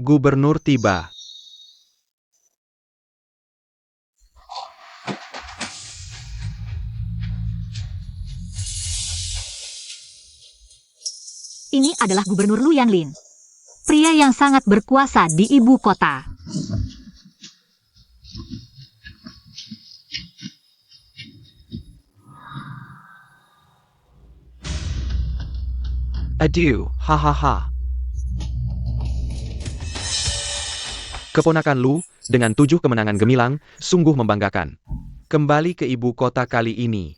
Gubernur tiba. Ini adalah Gubernur Lu Yanlin, pria yang sangat berkuasa di ibu kota. Aduh, hahaha. Keponakan Lu, dengan 7 kemenangan gemilang, sungguh membanggakan. Kembali ke ibu kota kali ini.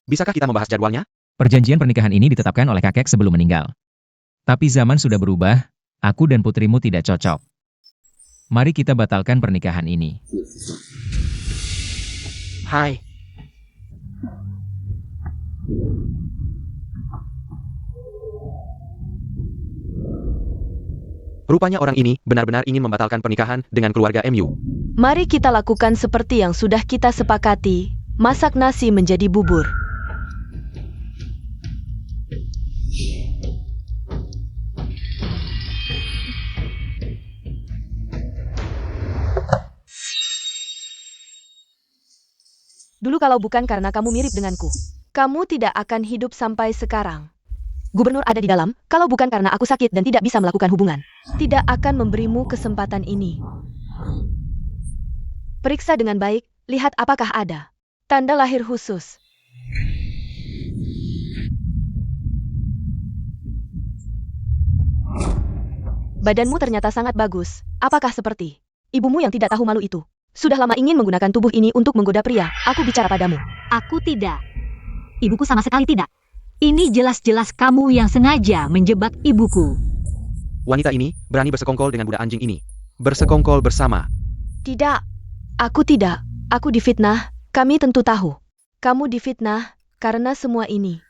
Bisakah kita membahas jadwalnya? Perjanjian pernikahan ini ditetapkan oleh kakek sebelum meninggal. Tapi zaman sudah berubah, aku dan putrimu tidak cocok. Mari kita batalkan pernikahan ini. Hai. Rupanya orang ini benar-benar ingin membatalkan pernikahan dengan keluarga MU. Mari kita lakukan seperti yang sudah kita sepakati, masak nasi menjadi bubur. Dulu kalau bukan karena kamu mirip denganku, kamu tidak akan hidup sampai sekarang. Gubernur ada di dalam, kalau bukan karena aku sakit dan tidak bisa melakukan hubungan, tidak akan memberimu kesempatan ini. Periksa dengan baik, lihat apakah ada tanda lahir khusus. Badanmu ternyata sangat bagus. Apakah seperti ibumu yang tidak tahu malu itu? Sudah lama ingin menggunakan tubuh ini untuk menggoda pria. Aku bicara padamu. Aku tidak. Ibuku sama sekali tidak. Ini jelas-jelas kamu yang sengaja menjebak ibuku. Wanita ini berani bersekongkol dengan budak anjing ini. Bersekongkol bersama. Tidak. Aku tidak. Aku difitnah. Kami tentu tahu. Kamu difitnah karena semua ini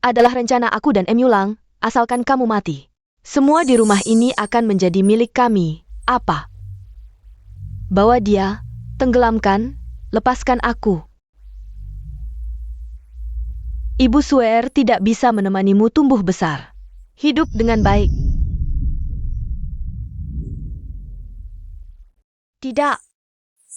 adalah rencana aku dan Emulang, asalkan kamu mati. Semua di rumah ini akan menjadi milik kami. Apa? Bawa dia, tenggelamkan, lepaskan aku. Ibu Suer tidak bisa menemanimu tumbuh besar. Hidup dengan baik. Tidak.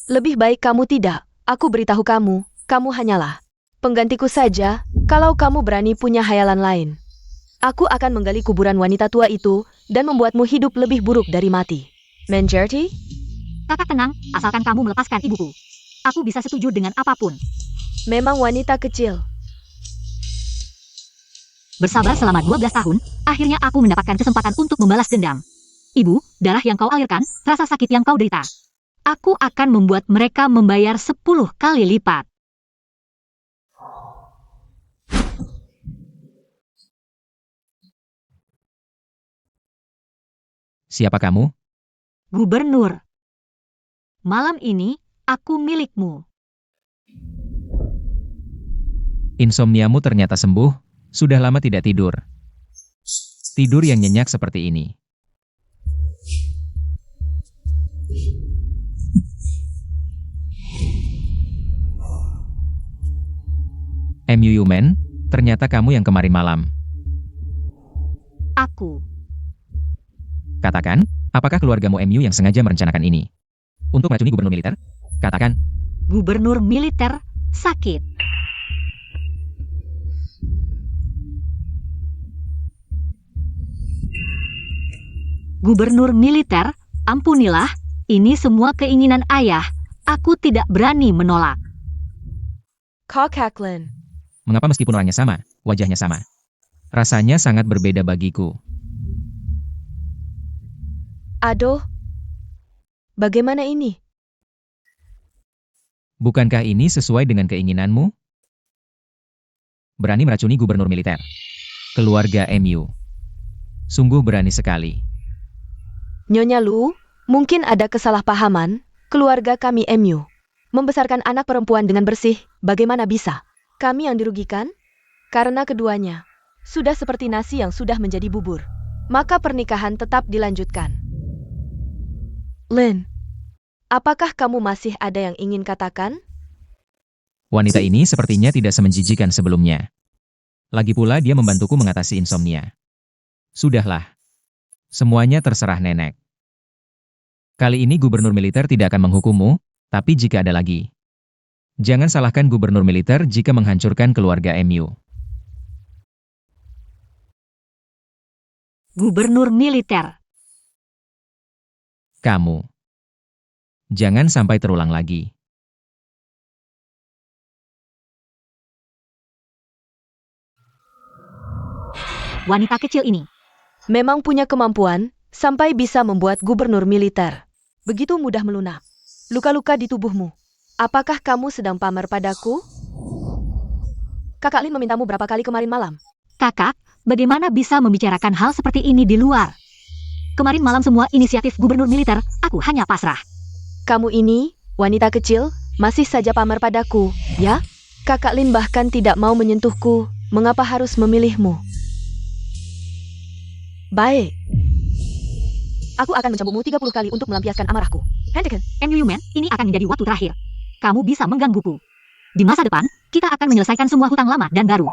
Lebih baik kamu tidak. Aku beritahu kamu, kamu hanyalah penggantiku saja, kalau kamu berani punya hayalan lain. Aku akan menggali kuburan wanita tua itu, dan membuatmu hidup lebih buruk dari mati. Mengerti? Kakak tenang, asalkan kamu melepaskan ibuku. Aku bisa setuju dengan apapun. Memang wanita kecil. Bersabar selama 12 tahun, akhirnya aku mendapatkan kesempatan untuk membalas dendam. Ibu, darah yang kau alirkan, rasa sakit yang kau derita. Aku akan membuat mereka membayar 10 kali lipat. Siapa kamu? Gubernur. Malam ini, aku milikmu. Insomniamu ternyata sembuh, sudah lama tidak tidur. Tidur yang nyenyak seperti ini. MU Man, ternyata kamu yang kemarin malam. Aku. Katakan, apakah keluargamu MU yang sengaja merencanakan ini? Untuk meracuni gubernur militer? Katakan. Gubernur militer sakit. Gubernur militer, ampunilah, ini semua keinginan ayah. Aku tidak berani menolak. Kakaklin. Mengapa meskipun orangnya sama, wajahnya sama? Rasanya sangat berbeda bagiku. Aduh. Bagaimana ini? Bukankah ini sesuai dengan keinginanmu? Berani meracuni gubernur militer. Keluarga MU. Sungguh berani sekali. Nyonya Lu, mungkin ada kesalahpahaman. Keluarga kami MU membesarkan anak perempuan dengan bersih, bagaimana bisa? Kami yang dirugikan? Karena keduanya sudah seperti nasi yang sudah menjadi bubur. Maka pernikahan tetap dilanjutkan. Lin, apakah kamu masih ada yang ingin katakan? Wanita ini sepertinya tidak semenjijikan sebelumnya. Lagi pula dia membantuku mengatasi insomnia. Sudahlah. Semuanya terserah nenek. Kali ini gubernur militer tidak akan menghukummu, tapi jika ada lagi. Jangan salahkan gubernur militer jika menghancurkan keluarga MU. Gubernur militer. Kamu. Jangan sampai terulang lagi. Wanita kecil ini. Memang punya kemampuan sampai bisa membuat gubernur militer. Begitu mudah melunak. Luka-luka di tubuhmu. Apakah kamu sedang pamer padaku? Kakak Lin memintamu berapa kali kemarin malam? Kakak, bagaimana bisa membicarakan hal seperti ini di luar? Kemarin malam semua inisiatif gubernur militer, aku hanya pasrah. Kamu ini, wanita kecil, masih saja pamer padaku, ya? Kakak Lin bahkan tidak mau menyentuhku. Mengapa harus memilihmu? Baik. Aku akan mencambukmu 30 kali untuk melampiaskan amarahku. Hentikan. MU Man, ini akan menjadi waktu terakhir. Kamu bisa menggangguku. Di masa depan, kita akan menyelesaikan semua hutang lama dan baru.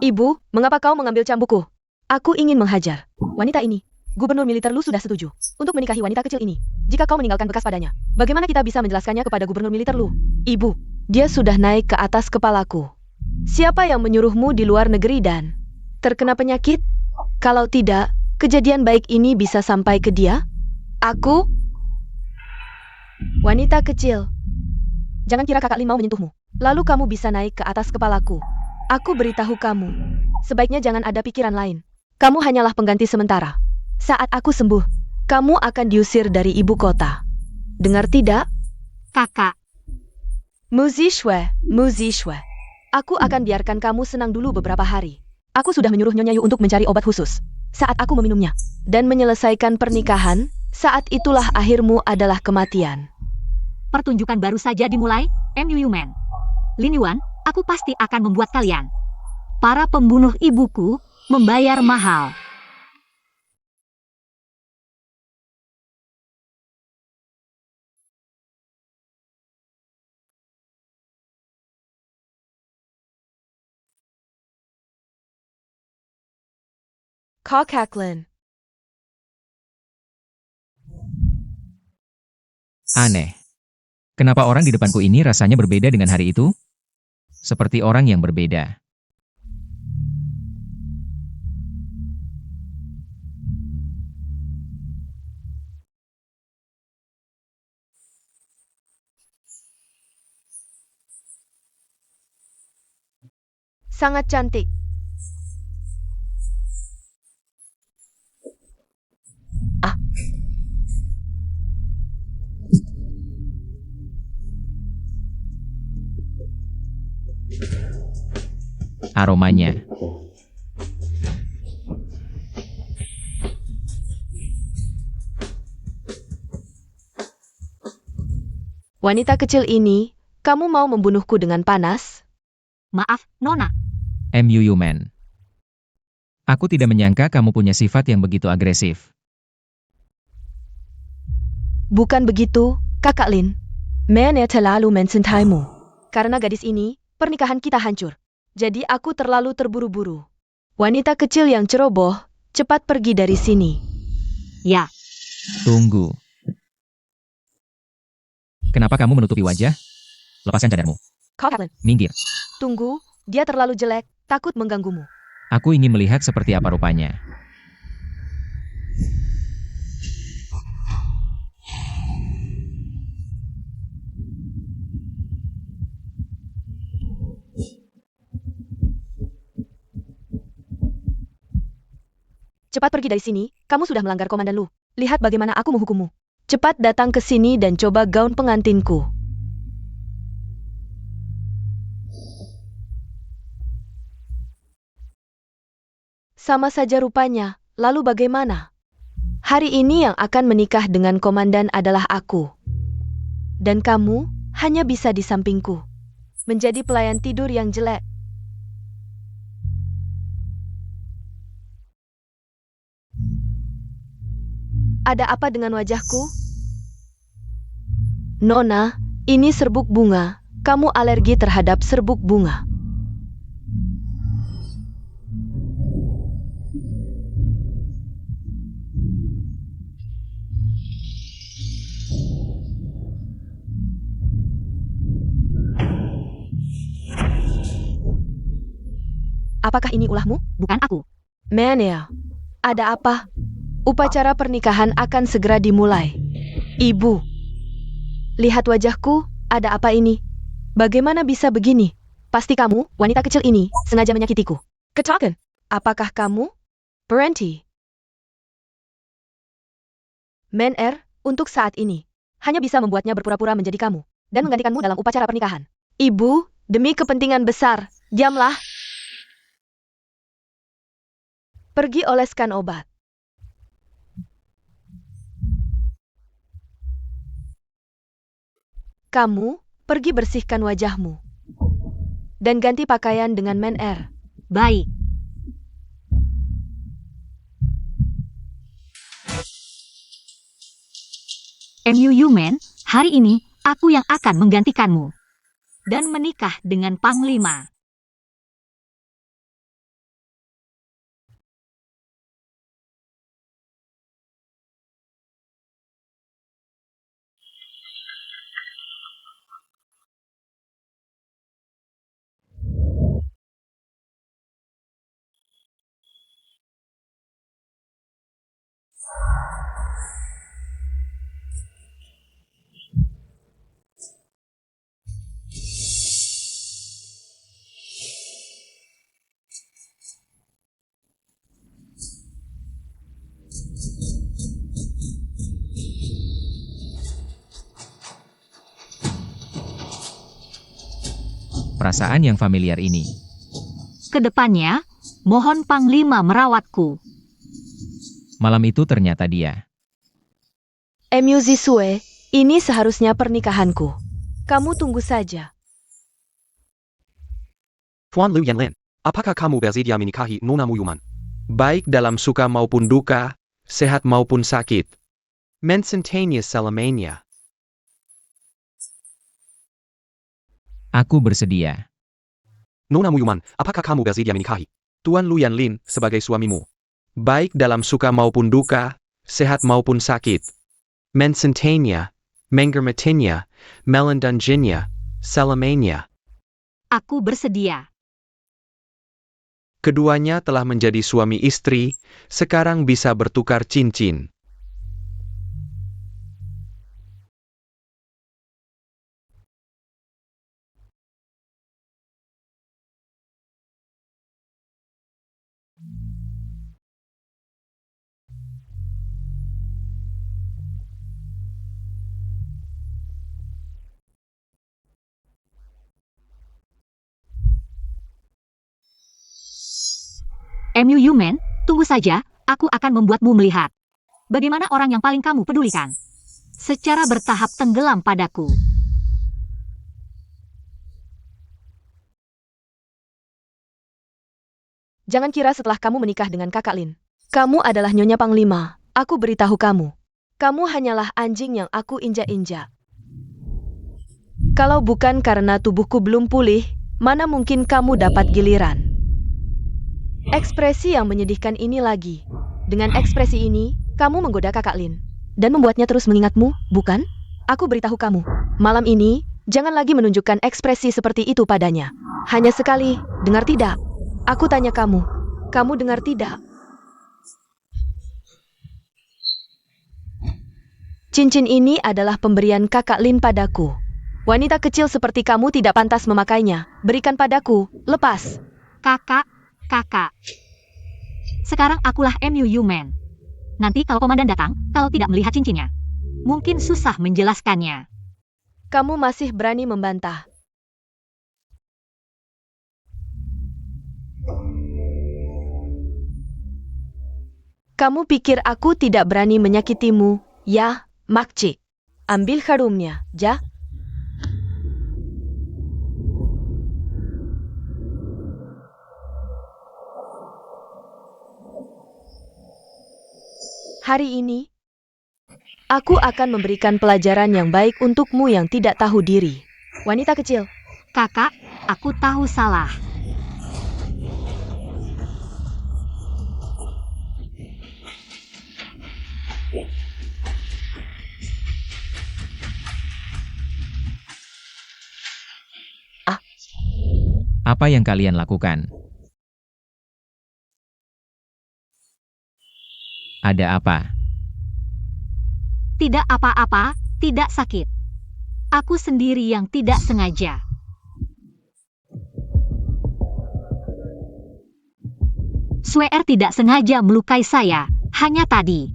Ibu, mengapa kau mengambil cambukku? Aku ingin menghajar. Wanita ini, gubernur militer Lu sudah setuju untuk menikahi wanita kecil ini. Jika kau meninggalkan bekas padanya, bagaimana kita bisa menjelaskannya kepada gubernur militer Lu? Ibu, dia sudah naik ke atas kepalaku. Siapa yang menyuruhmu di luar negeri dan terkena penyakit? Kalau tidak, kejadian baik ini bisa sampai ke dia? Aku? Wanita kecil. Jangan kira kakak Lin mau menyentuhmu. Lalu kamu bisa naik ke atas kepalaku. Aku beritahu kamu. Sebaiknya jangan ada pikiran lain. Kamu hanyalah pengganti sementara. Saat aku sembuh, kamu akan diusir dari ibu kota. Dengar tidak? Kakak, Muzishwe. Aku akan biarkan kamu senang dulu beberapa hari. Aku sudah menyuruh Nyonya Yu untuk mencari obat khusus. Saat aku meminumnya dan menyelesaikan pernikahan, saat itulah akhirmu adalah kematian. pertunjukan baru saja dimulai, MU Man. Lin Yuan, aku pasti akan membuat kalian, para pembunuh ibuku, membayar mahal. Kakaklin. Aneh. Kenapa orang di depanku ini rasanya berbeda dengan hari itu? Seperti orang yang berbeda. Sangat cantik. Ah. Aromanya. Wanita kecil ini, kamu mau membunuhku dengan panas? Maaf, Nona. MU Man. Aku tidak menyangka kamu punya sifat yang begitu agresif. Bukan begitu, Kakak Lin. Mene terlalu mencintaimu. Karena gadis ini, pernikahan kita hancur. Jadi aku terlalu terburu-buru. Wanita kecil yang ceroboh, cepat pergi dari sini. Ya, Tunggu. Kenapa kamu menutupi wajah? Lepaskan cadarmu. Kakak Lin, Minggir. tunggu, dia terlalu jelek, takut mengganggumu. Aku ingin melihat seperti apa rupanya. Cepat pergi dari sini, kamu sudah melanggar komandan Lu. Lihat bagaimana aku menghukummu. Cepat datang ke sini dan coba gaun pengantinku. Sama saja rupanya, lalu bagaimana? Hari ini yang akan menikah dengan komandan adalah aku. Dan kamu hanya bisa di sampingku. Menjadi pelayan tidur yang jelek. Ada apa dengan wajahku? Nona, ini serbuk bunga. Kamu alergi terhadap serbuk bunga. Apakah ini ulahmu? Bukan aku. Menea, ada apa? Upacara pernikahan akan segera dimulai. Ibu, lihat wajahku, ada apa ini? Bagaimana bisa begini? Pasti kamu, wanita kecil ini, sengaja menyakitiku. Katakan, apakah kamu? Berhenti. Men-er, untuk saat ini, hanya bisa membuatnya berpura-pura menjadi kamu, dan menggantikanmu dalam upacara pernikahan. Ibu, demi kepentingan besar, diamlah. Pergi oleskan obat. Kamu, pergi bersihkan wajahmu. Dan ganti pakaian dengan men-er. Baik. MUU Men, hari ini, aku yang akan menggantikanmu. Dan menikah dengan Panglima. Perasaan yang familiar ini. Kedepannya, mohon Panglima merawatku. Malam itu ternyata dia. MU Zisue, ini seharusnya pernikahanku. Kamu tunggu saja. Tuan Lu Yanlin, apakah kamu bersedia menikahi Nona Muyuman? Baik dalam suka maupun duka, sehat maupun sakit. Mensentanious Salamania. Aku bersedia. Nona Muyuman, apakah kamu bersedia menikahi Tuan Lu Yanlin sebagai suamimu? Baik dalam suka maupun duka, sehat maupun sakit. Mensentania, Mengermatinia, Melendunginia, Salamania. Aku bersedia. Keduanya telah menjadi suami istri, sekarang bisa bertukar cincin. MUU Men, tunggu saja, aku akan membuatmu melihat. Bagaimana orang yang paling kamu pedulikan? Secara bertahap tenggelam padaku. Jangan kira setelah kamu menikah dengan kakak Lin. Kamu adalah Nyonya Panglima. Aku beritahu kamu. Kamu hanyalah anjing yang aku injak-injak. Kalau bukan karena tubuhku belum pulih, mana mungkin kamu dapat giliran. Ekspresi yang menyedihkan ini lagi. Dengan ekspresi ini, kamu menggoda kakak Lin. Dan membuatnya terus mengingatmu, bukan? Aku beritahu kamu. Malam ini, jangan lagi menunjukkan ekspresi seperti itu padanya. Hanya sekali, dengar tidak? Aku tanya kamu. Kamu dengar tidak? Cincin ini adalah pemberian kakak Lin padaku. Wanita kecil seperti kamu tidak pantas memakainya. Berikan padaku, lepas. Kakak. Sekarang akulah MUU Man. Nanti kalau komandan datang, kalau tidak melihat cincinnya, mungkin susah menjelaskannya. Kamu masih berani membantah. Kamu pikir aku tidak berani menyakitimu, ya, Makcik? Ambil harumnya, ja. Hari ini, aku akan memberikan pelajaran yang baik untukmu yang tidak tahu diri. Wanita kecil. Kakak, aku tahu salah. Apa yang kalian lakukan? Ada apa? Tidak apa-apa, tidak sakit. Aku sendiri yang tidak sengaja. Swear tidak sengaja melukai saya, hanya tadi.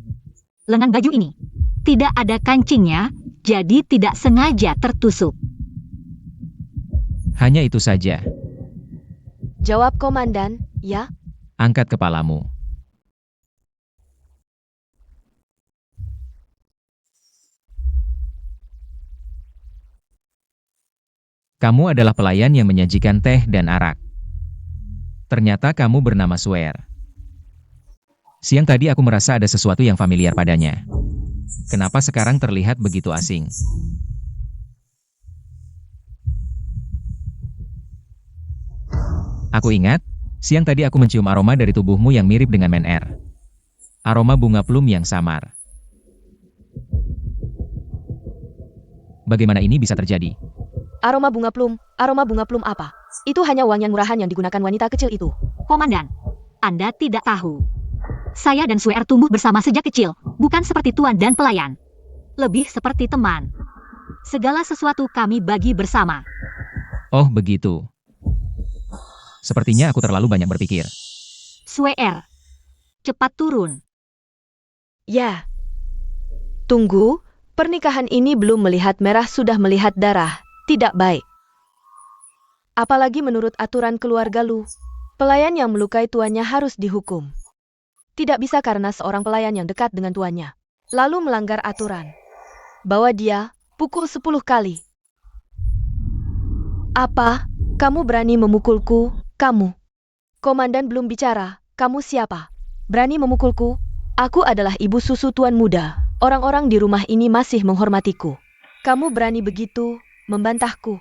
Lengan baju ini tidak ada kancingnya, jadi tidak sengaja tertusuk. Hanya itu saja. Jawab Komandan, ya? Angkat kepalamu. Kamu adalah pelayan yang menyajikan teh dan arak. Ternyata kamu bernama Swear. Siang tadi aku merasa ada sesuatu yang familiar padanya. Kenapa sekarang terlihat begitu asing? Aku ingat, siang tadi aku mencium aroma dari tubuhmu yang mirip dengan Men-R. Aroma bunga plum yang samar. Bagaimana ini bisa terjadi? Aroma bunga plum apa? Itu hanya wangian murahan yang digunakan wanita kecil itu. Komandan, Anda tidak tahu. Saya dan Swear tumbuh bersama sejak kecil, bukan seperti tuan dan pelayan. Lebih seperti teman. Segala sesuatu kami bagi bersama. Oh begitu. Sepertinya aku terlalu banyak berpikir. Swear, cepat turun. Ya. Tunggu, pernikahan ini belum melihat merah sudah melihat darah. Tidak baik. Apalagi menurut aturan keluarga Lu, pelayan yang melukai tuannya harus dihukum. Tidak bisa karena seorang pelayan yang dekat dengan tuannya, lalu melanggar aturan. Bawa dia, pukul 10 kali. Apa? Kamu berani memukulku? Kamu? Komandan belum bicara. Kamu siapa? Berani memukulku? Aku adalah ibu susu tuan muda. Orang-orang di rumah ini masih menghormatiku. Kamu berani begitu membantahku?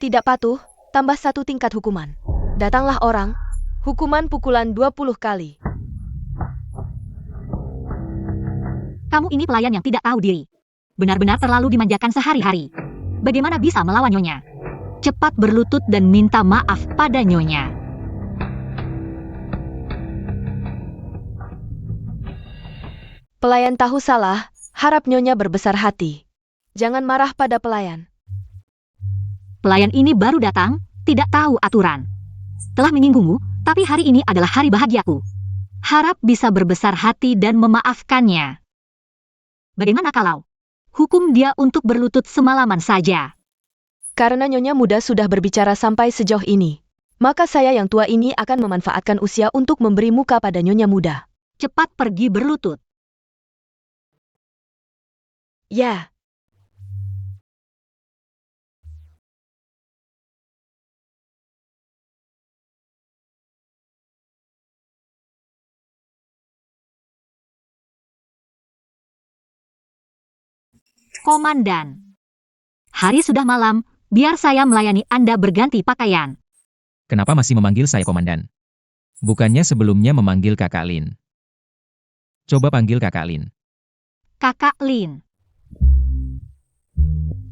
Tidak patuh, tambah 1 tingkat hukuman. Datanglah orang. Hukuman pukulan 20 kali. Kamu ini pelayan yang tidak tahu diri. Benar-benar terlalu dimanjakan sehari-hari. Bagaimana bisa melawan nyonya? Cepat berlutut dan minta maaf pada nyonya. Pelayan tahu salah, harap nyonya berbesar hati. Jangan marah pada pelayan. Pelayan ini baru datang, tidak tahu aturan. Telah menyinggungmu, tapi hari ini adalah hari bahagiaku. Harap bisa berbesar hati dan memaafkannya. Bagaimana kalau hukum dia untuk berlutut semalaman saja? Karena nyonya muda sudah berbicara sampai sejauh ini, maka saya yang tua ini akan memanfaatkan usia untuk memberi muka pada nyonya muda. Cepat pergi berlutut. Ya. Komandan. Hari sudah malam, biar saya melayani Anda berganti pakaian. Kenapa masih memanggil saya komandan? Bukannya sebelumnya memanggil Kakak Lin. Coba panggil Kakak Lin. Kakak Lin.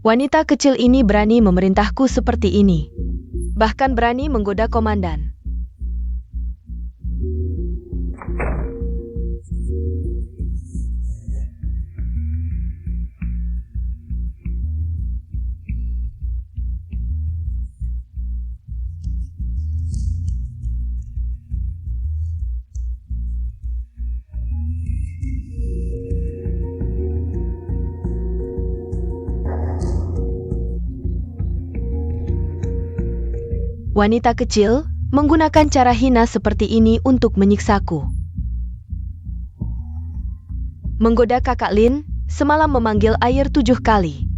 Wanita kecil ini berani memerintahku seperti ini. Bahkan berani menggoda komandan. Wanita kecil menggunakan cara hina seperti ini untuk menyiksaku. Menggoda Kakak Lin, semalam memanggil air 7 kali.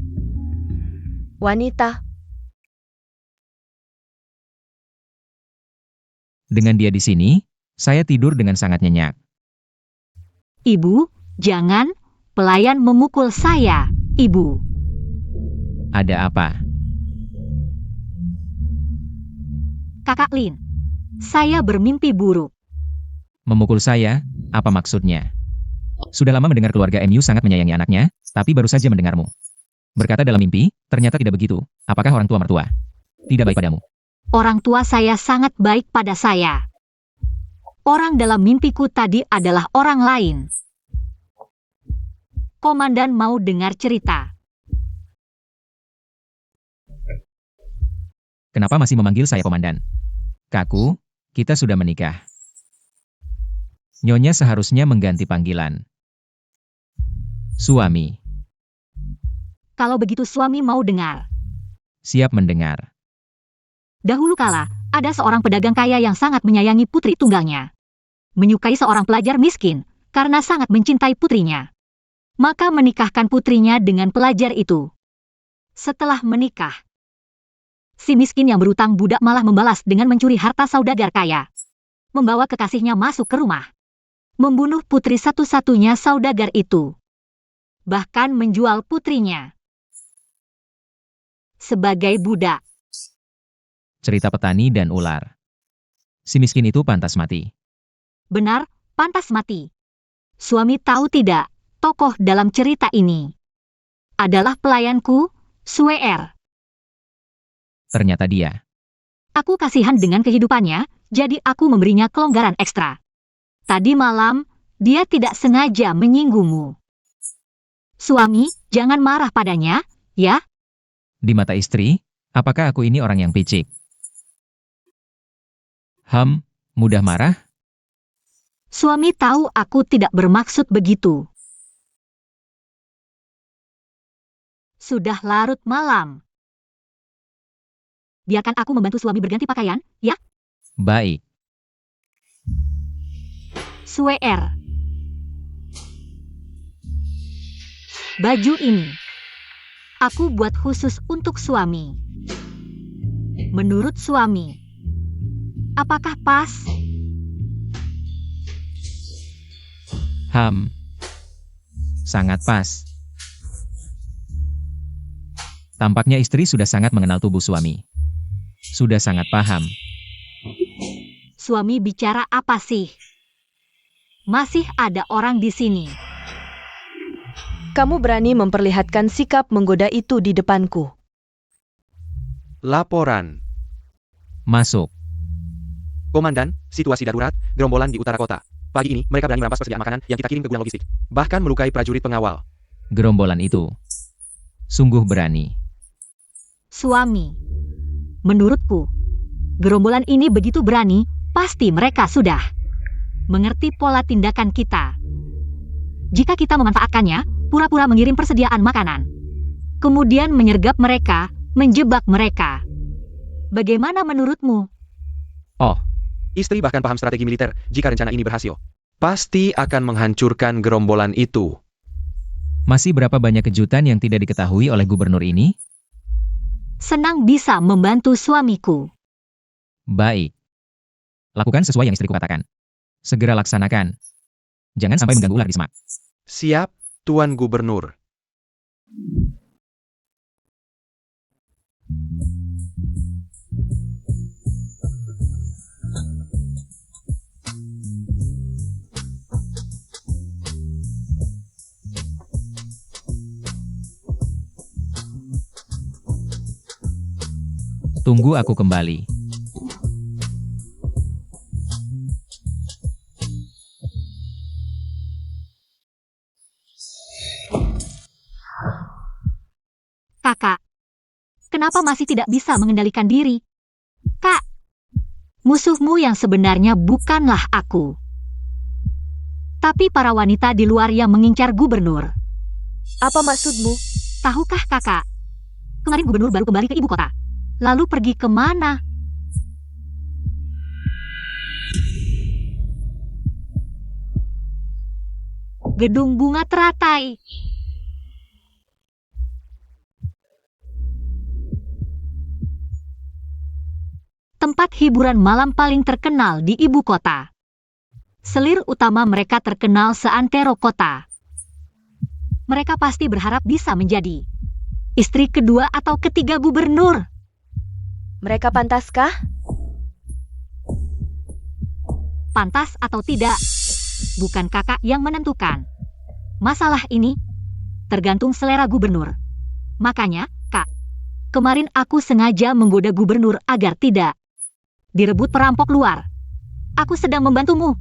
Wanita. Dengan dia di sini, saya tidur dengan sangat nyenyak. Ibu, jangan. Pelayan memukul saya, Ibu. Ada apa? Kakak Lin. Saya bermimpi buruk. Memukul saya? Apa maksudnya? Sudah lama mendengar keluarga MU sangat menyayangi anaknya, tapi baru saja mendengarmu berkata dalam mimpi, ternyata tidak begitu. Apakah orang tua mertua tidak baik padamu? Orang tua saya sangat baik pada saya. Orang dalam mimpiku tadi adalah orang lain. Komandan mau dengar cerita. Kenapa masih memanggil saya komandan? Kakku, kita sudah menikah. Nyonya seharusnya mengganti panggilan. Suami. Kalau begitu suami mau dengar. Siap mendengar. Dahulu kala, ada seorang pedagang kaya yang sangat menyayangi putri tunggalnya. Menyukai seorang pelajar miskin, karena sangat mencintai putrinya. Maka menikahkan putrinya dengan pelajar itu. Setelah menikah, si miskin yang berutang budak malah membalas dengan mencuri harta saudagar kaya. Membawa kekasihnya masuk ke rumah. Membunuh putri satu-satunya saudagar itu. Bahkan menjual putrinya sebagai budak. Cerita petani dan ular. Si miskin itu pantas mati. Benar, pantas mati. Suami tahu tidak, tokoh dalam cerita ini adalah pelayanku, Suer. Ternyata dia. Aku kasihan dengan kehidupannya, jadi aku memberinya kelonggaran ekstra. Tadi malam, dia tidak sengaja menyinggungmu. Suami, jangan marah padanya, ya? Di mata istri, apakah aku ini orang yang picik? Mudah marah? Suami tahu aku tidak bermaksud begitu. Sudah larut malam. Biarkan aku membantu suami berganti pakaian, ya? Baik. Suer. Baju ini aku buat khusus untuk suami. Menurut suami, apakah pas? Sangat pas. Tampaknya istri sudah sangat mengenal tubuh suami. Sudah sangat paham. Suami bicara apa sih? Masih ada orang di sini. Kamu berani memperlihatkan sikap menggoda itu di depanku. Laporan. Masuk. Komandan, situasi darurat, gerombolan di utara kota. Pagi ini, mereka berani merampas persediaan makanan yang kita kirim ke gudang logistik. Bahkan melukai prajurit pengawal. Gerombolan itu sungguh berani. Suami, menurutku, gerombolan ini begitu berani, pasti mereka sudah mengerti pola tindakan kita. Jika kita memanfaatkannya, pura-pura mengirim persediaan makanan. Kemudian menyergap mereka, menjebak mereka. Bagaimana menurutmu? Oh, Istri bahkan paham strategi militer jika rencana ini berhasil. Pasti akan menghancurkan gerombolan itu. masih berapa banyak kejutan yang tidak diketahui oleh gubernur ini? Senang bisa membantu suamiku. Baik. Lakukan sesuai yang istriku katakan. Segera laksanakan. Jangan sampai mengganggu ular di semak. Siap, Tuan Gubernur. Tunggu aku kembali. Kakak, kenapa masih tidak bisa mengendalikan diri? Kak, musuhmu yang sebenarnya bukanlah aku, tapi para wanita di luar yang mengincar gubernur. Apa maksudmu? Tahukah kakak, kemarin gubernur baru kembali ke ibu kota. Lalu pergi kemana? Gedung bunga teratai. Tempat hiburan malam paling terkenal di ibu kota. Selir utama mereka terkenal seantero kota. Mereka pasti berharap bisa menjadi istri kedua atau ketiga gubernur. Mereka pantaskah? Pantas atau tidak, bukan kakak yang menentukan. Masalah ini tergantung selera gubernur. Makanya, Kak, kemarin aku sengaja menggoda gubernur agar tidak direbut perampok luar. Aku sedang membantumu.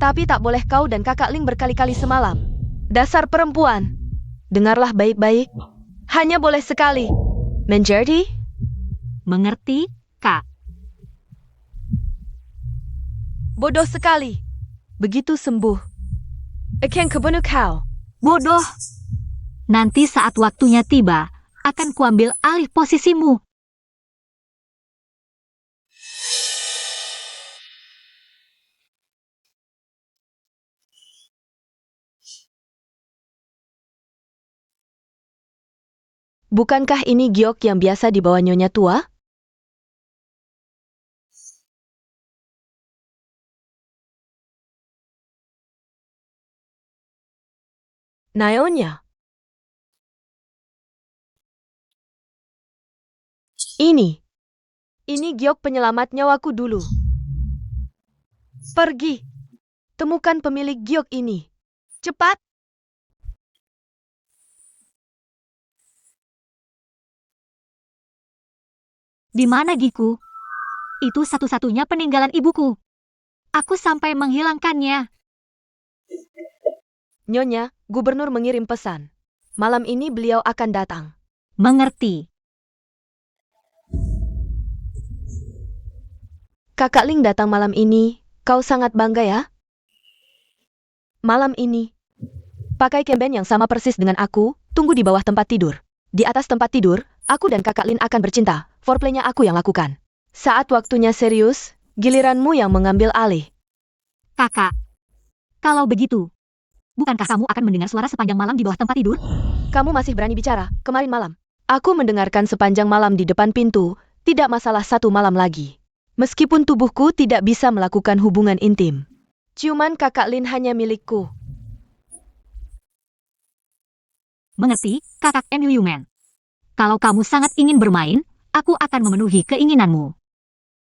Tapi tak boleh kau dan kakak Ling berkali-kali semalam. Dasar perempuan. Dengarlah baik-baik. Hanya boleh sekali. Menjadi? Mengerti, Kak? Bodoh sekali. Begitu sembuh. Akan kebunuh kau. Bodoh. Nanti saat waktunya tiba, akan kuambil alih posisimu. Bukankah ini giok yang biasa dibawa nyonya tua? Nyonya. Ini giok penyelamat nyawaku dulu. Pergi. Temukan pemilik giok ini. Cepat. Di mana giku? Itu satu-satunya peninggalan ibuku. Aku sampai menghilangkannya. Nyonya, gubernur mengirim pesan. Malam ini beliau akan datang. Mengerti. Kakak Ling datang malam ini. Kau sangat bangga ya? Malam ini. Pakai kemben yang sama persis dengan aku, tunggu di bawah tempat tidur. Di atas tempat tidur, aku dan kakak Lin akan bercinta. Foreplaynya aku yang lakukan. Saat waktunya serius, giliranmu yang mengambil alih. Kakak. Kalau begitu, bukankah kamu akan mendengar suara sepanjang malam di bawah tempat tidur? Kamu masih berani bicara, kemarin malam. Aku mendengarkan sepanjang malam di depan pintu, tidak masalah 1 malam lagi. Meskipun tubuhku tidak bisa melakukan hubungan intim. Ciuman kakak Lin hanya milikku. Mengerti, kakak Mu Yuman. Kalau kamu sangat ingin bermain, aku akan memenuhi keinginanmu.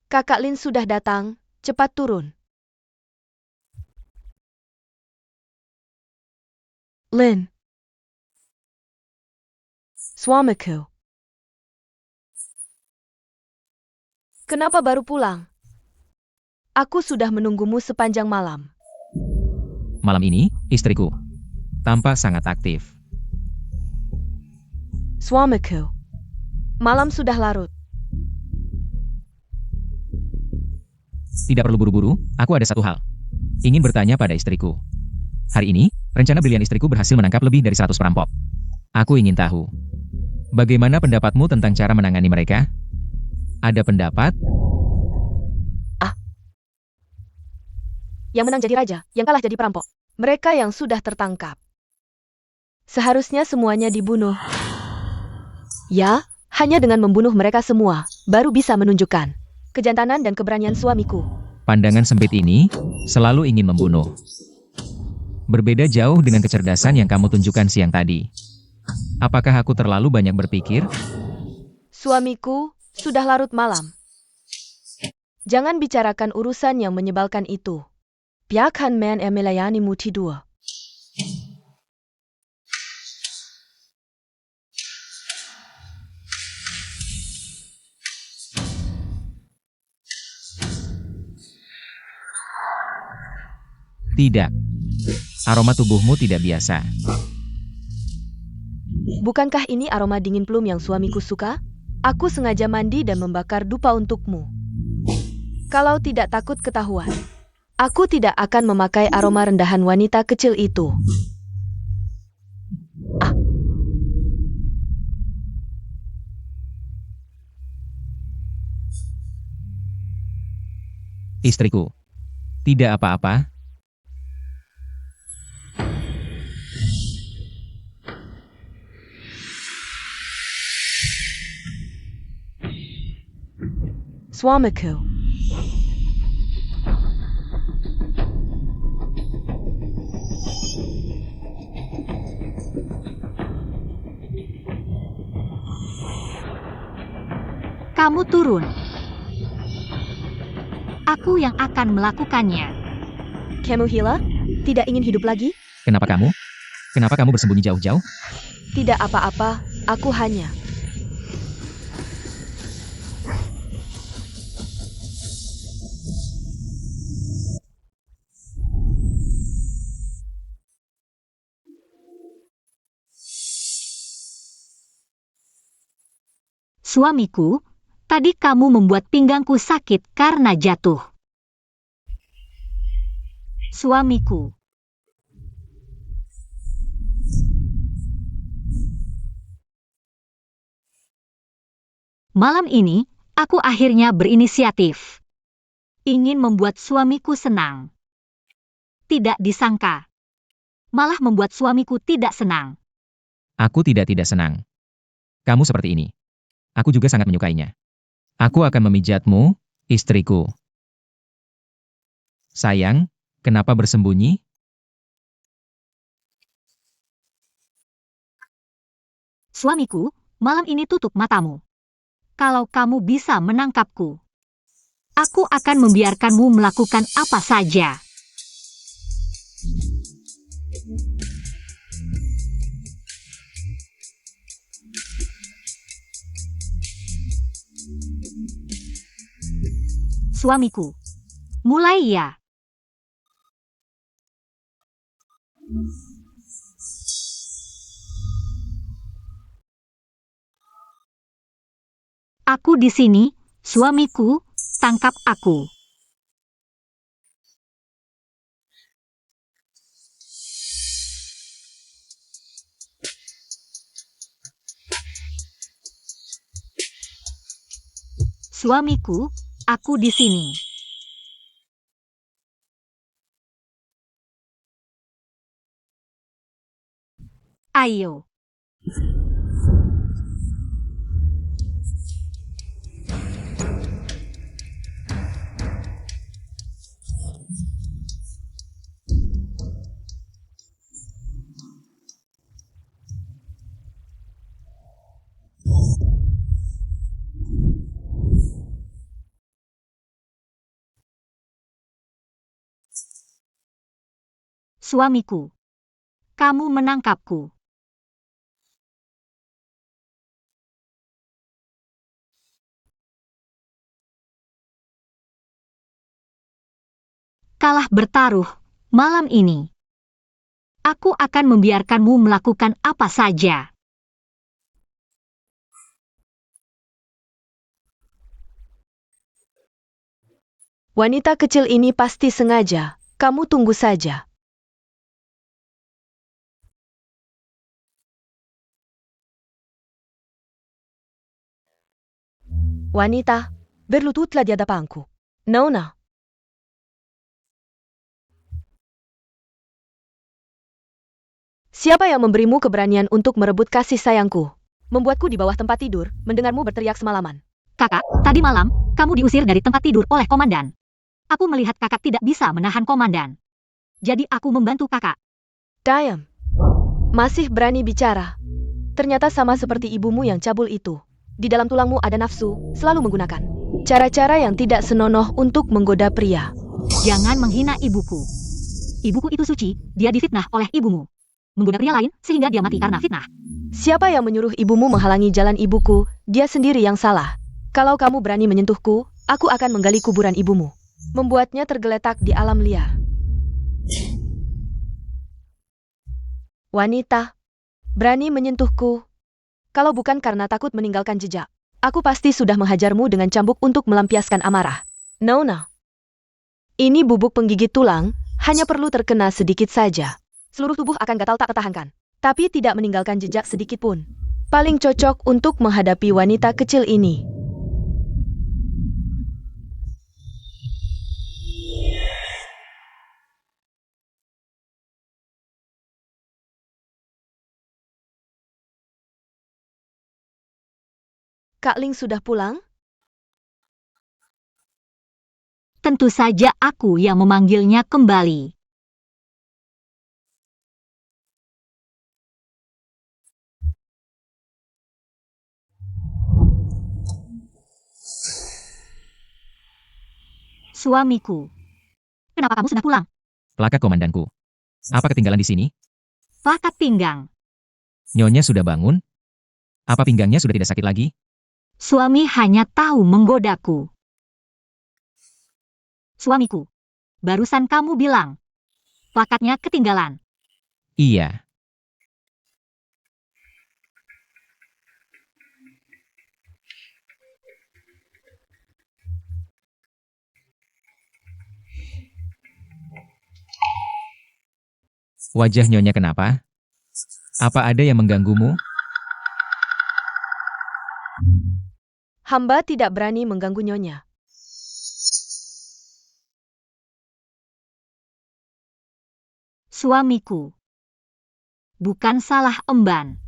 Kakak Lin sudah datang, cepat turun. Lin. Suamiku. Kenapa baru pulang? Aku sudah menunggumu sepanjang malam. Malam ini, istriku tampak sangat aktif. Suamiku. Malam sudah larut. Tidak perlu buru-buru, aku ada satu hal. Ingin bertanya pada istriku. Hari ini, rencana brilian istriku berhasil menangkap lebih dari 100 perampok. Aku ingin tahu, bagaimana pendapatmu tentang cara menangani mereka? Ada pendapat? Yang menang jadi raja, yang kalah jadi perampok. Mereka yang sudah tertangkap. Seharusnya semuanya dibunuh. Ya, hanya dengan membunuh mereka semua, baru bisa menunjukkan kejantanan dan keberanian suamiku. Pandangan sempit ini selalu ingin membunuh. Berbeda jauh dengan kecerdasan yang kamu tunjukkan siang tadi. Apakah aku terlalu banyak berpikir? Suamiku, sudah larut malam. Jangan bicarakan urusan yang menyebalkan itu. Biarkan man melayanimu tidur. Tidak. Aroma tubuhmu tidak biasa. Bukankah ini aroma dingin plum yang suamiku suka? Aku sengaja mandi dan membakar dupa untukmu. Kalau tidak takut ketahuan, aku tidak akan memakai aroma rendahan wanita kecil itu. Istriku. Tidak apa-apa. Suamiku. Kamu turun. Aku yang akan melakukannya. Kamu Hila? Tidak ingin hidup lagi? Kenapa kamu? Kenapa kamu bersembunyi jauh-jauh? Tidak apa-apa, aku hanya... Suamiku, tadi kamu membuat pinggangku sakit karena jatuh. Suamiku. Malam ini, aku akhirnya berinisiatif. Ingin membuat suamiku senang. Tidak disangka. Malah membuat suamiku tidak senang. Aku tidak senang. Kamu seperti ini. Aku juga sangat menyukainya. Aku akan memijatmu, istriku. Sayang, kenapa bersembunyi? Suamiku, malam ini tutup matamu. Kalau kamu bisa menangkapku, aku akan membiarkanmu melakukan apa saja. Suamiku, mulai ya. Aku di sini, suamiku, tangkap aku. Suamiku, aku di sini. Ayo. Suamiku, kamu menangkapku. Kalah bertaruh, malam ini. Aku akan membiarkanmu melakukan apa saja. Wanita kecil ini pasti sengaja. Kamu tunggu saja. Wanita, berlututlah di hadapanku. Nona. Siapa yang memberimu keberanian untuk merebut kasih sayangku? Membuatku di bawah tempat tidur, mendengarmu berteriak semalaman. Kakak, tadi malam, kamu diusir dari tempat tidur oleh komandan. Aku melihat kakak tidak bisa menahan komandan. Jadi aku membantu kakak. Diam. Masih berani bicara. Ternyata sama seperti ibumu yang cabul itu. Di dalam tulangmu ada nafsu, selalu menggunakan cara-cara yang tidak senonoh untuk menggoda pria. Jangan menghina ibuku. Ibuku itu suci, dia difitnah oleh ibumu. Menggoda pria lain, sehingga dia mati karena fitnah. Siapa yang menyuruh ibumu menghalangi jalan ibuku, dia sendiri yang salah. Kalau kamu berani menyentuhku, aku akan menggali kuburan ibumu. Membuatnya tergeletak di alam liar. Wanita, berani menyentuhku. Kalau bukan karena takut meninggalkan jejak, aku pasti sudah menghajarmu dengan cambuk untuk melampiaskan amarah. Nona. Ini bubuk penggigit tulang, hanya perlu terkena sedikit saja. Seluruh tubuh akan gatal tak tertahankan, tapi tidak meninggalkan jejak sedikit pun. Paling cocok untuk menghadapi wanita kecil ini. Kak Ling sudah pulang? Tentu saja aku yang memanggilnya kembali. Suamiku. Kenapa kamu sudah pulang? Plakat komandanku. Apa ketinggalan di sini? Plakat pinggang. Nyonya sudah bangun? Apa pinggangnya sudah tidak sakit lagi? Suami hanya tahu menggodaku. Suamiku. Barusan kamu bilang. Plakatnya ketinggalan. Iya. Wajah Nyonya kenapa? Apa ada yang mengganggumu? Hamba tidak berani mengganggu Nyonya. Suamiku. Bukan salah emban.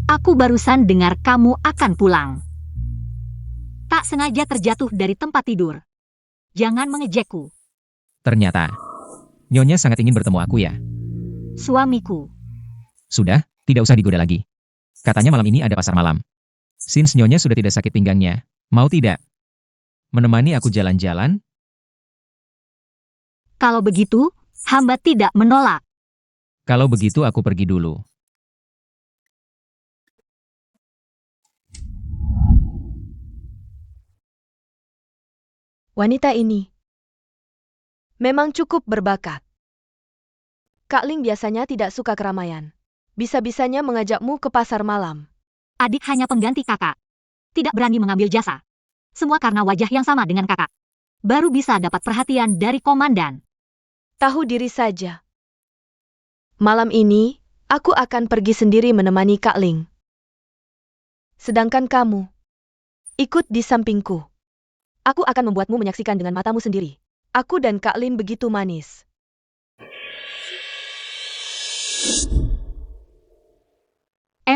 Aku barusan dengar kamu akan pulang. Tak sengaja terjatuh dari tempat tidur. Jangan mengejekku. Ternyata, Nyonya sangat ingin bertemu aku ya. Suamiku. Sudah, tidak usah digoda lagi. Katanya malam ini ada pasar malam. Since Nyonya sudah tidak sakit pinggangnya, mau tidak? Menemani aku jalan-jalan? Kalau begitu, hamba tidak menolak. Kalau begitu aku pergi dulu. Wanita ini memang cukup berbakat. Kak Ling biasanya tidak suka keramaian. Bisa-bisanya mengajakmu ke pasar malam. Adik hanya pengganti kakak. Tidak berani mengambil jasa. Semua karena wajah yang sama dengan kakak. Baru bisa dapat perhatian dari komandan. Tahu diri saja. Malam ini, aku akan pergi sendiri menemani Kak Ling. Sedangkan kamu, ikut di sampingku. Aku akan membuatmu menyaksikan dengan matamu sendiri. Aku dan Kak Ling begitu manis.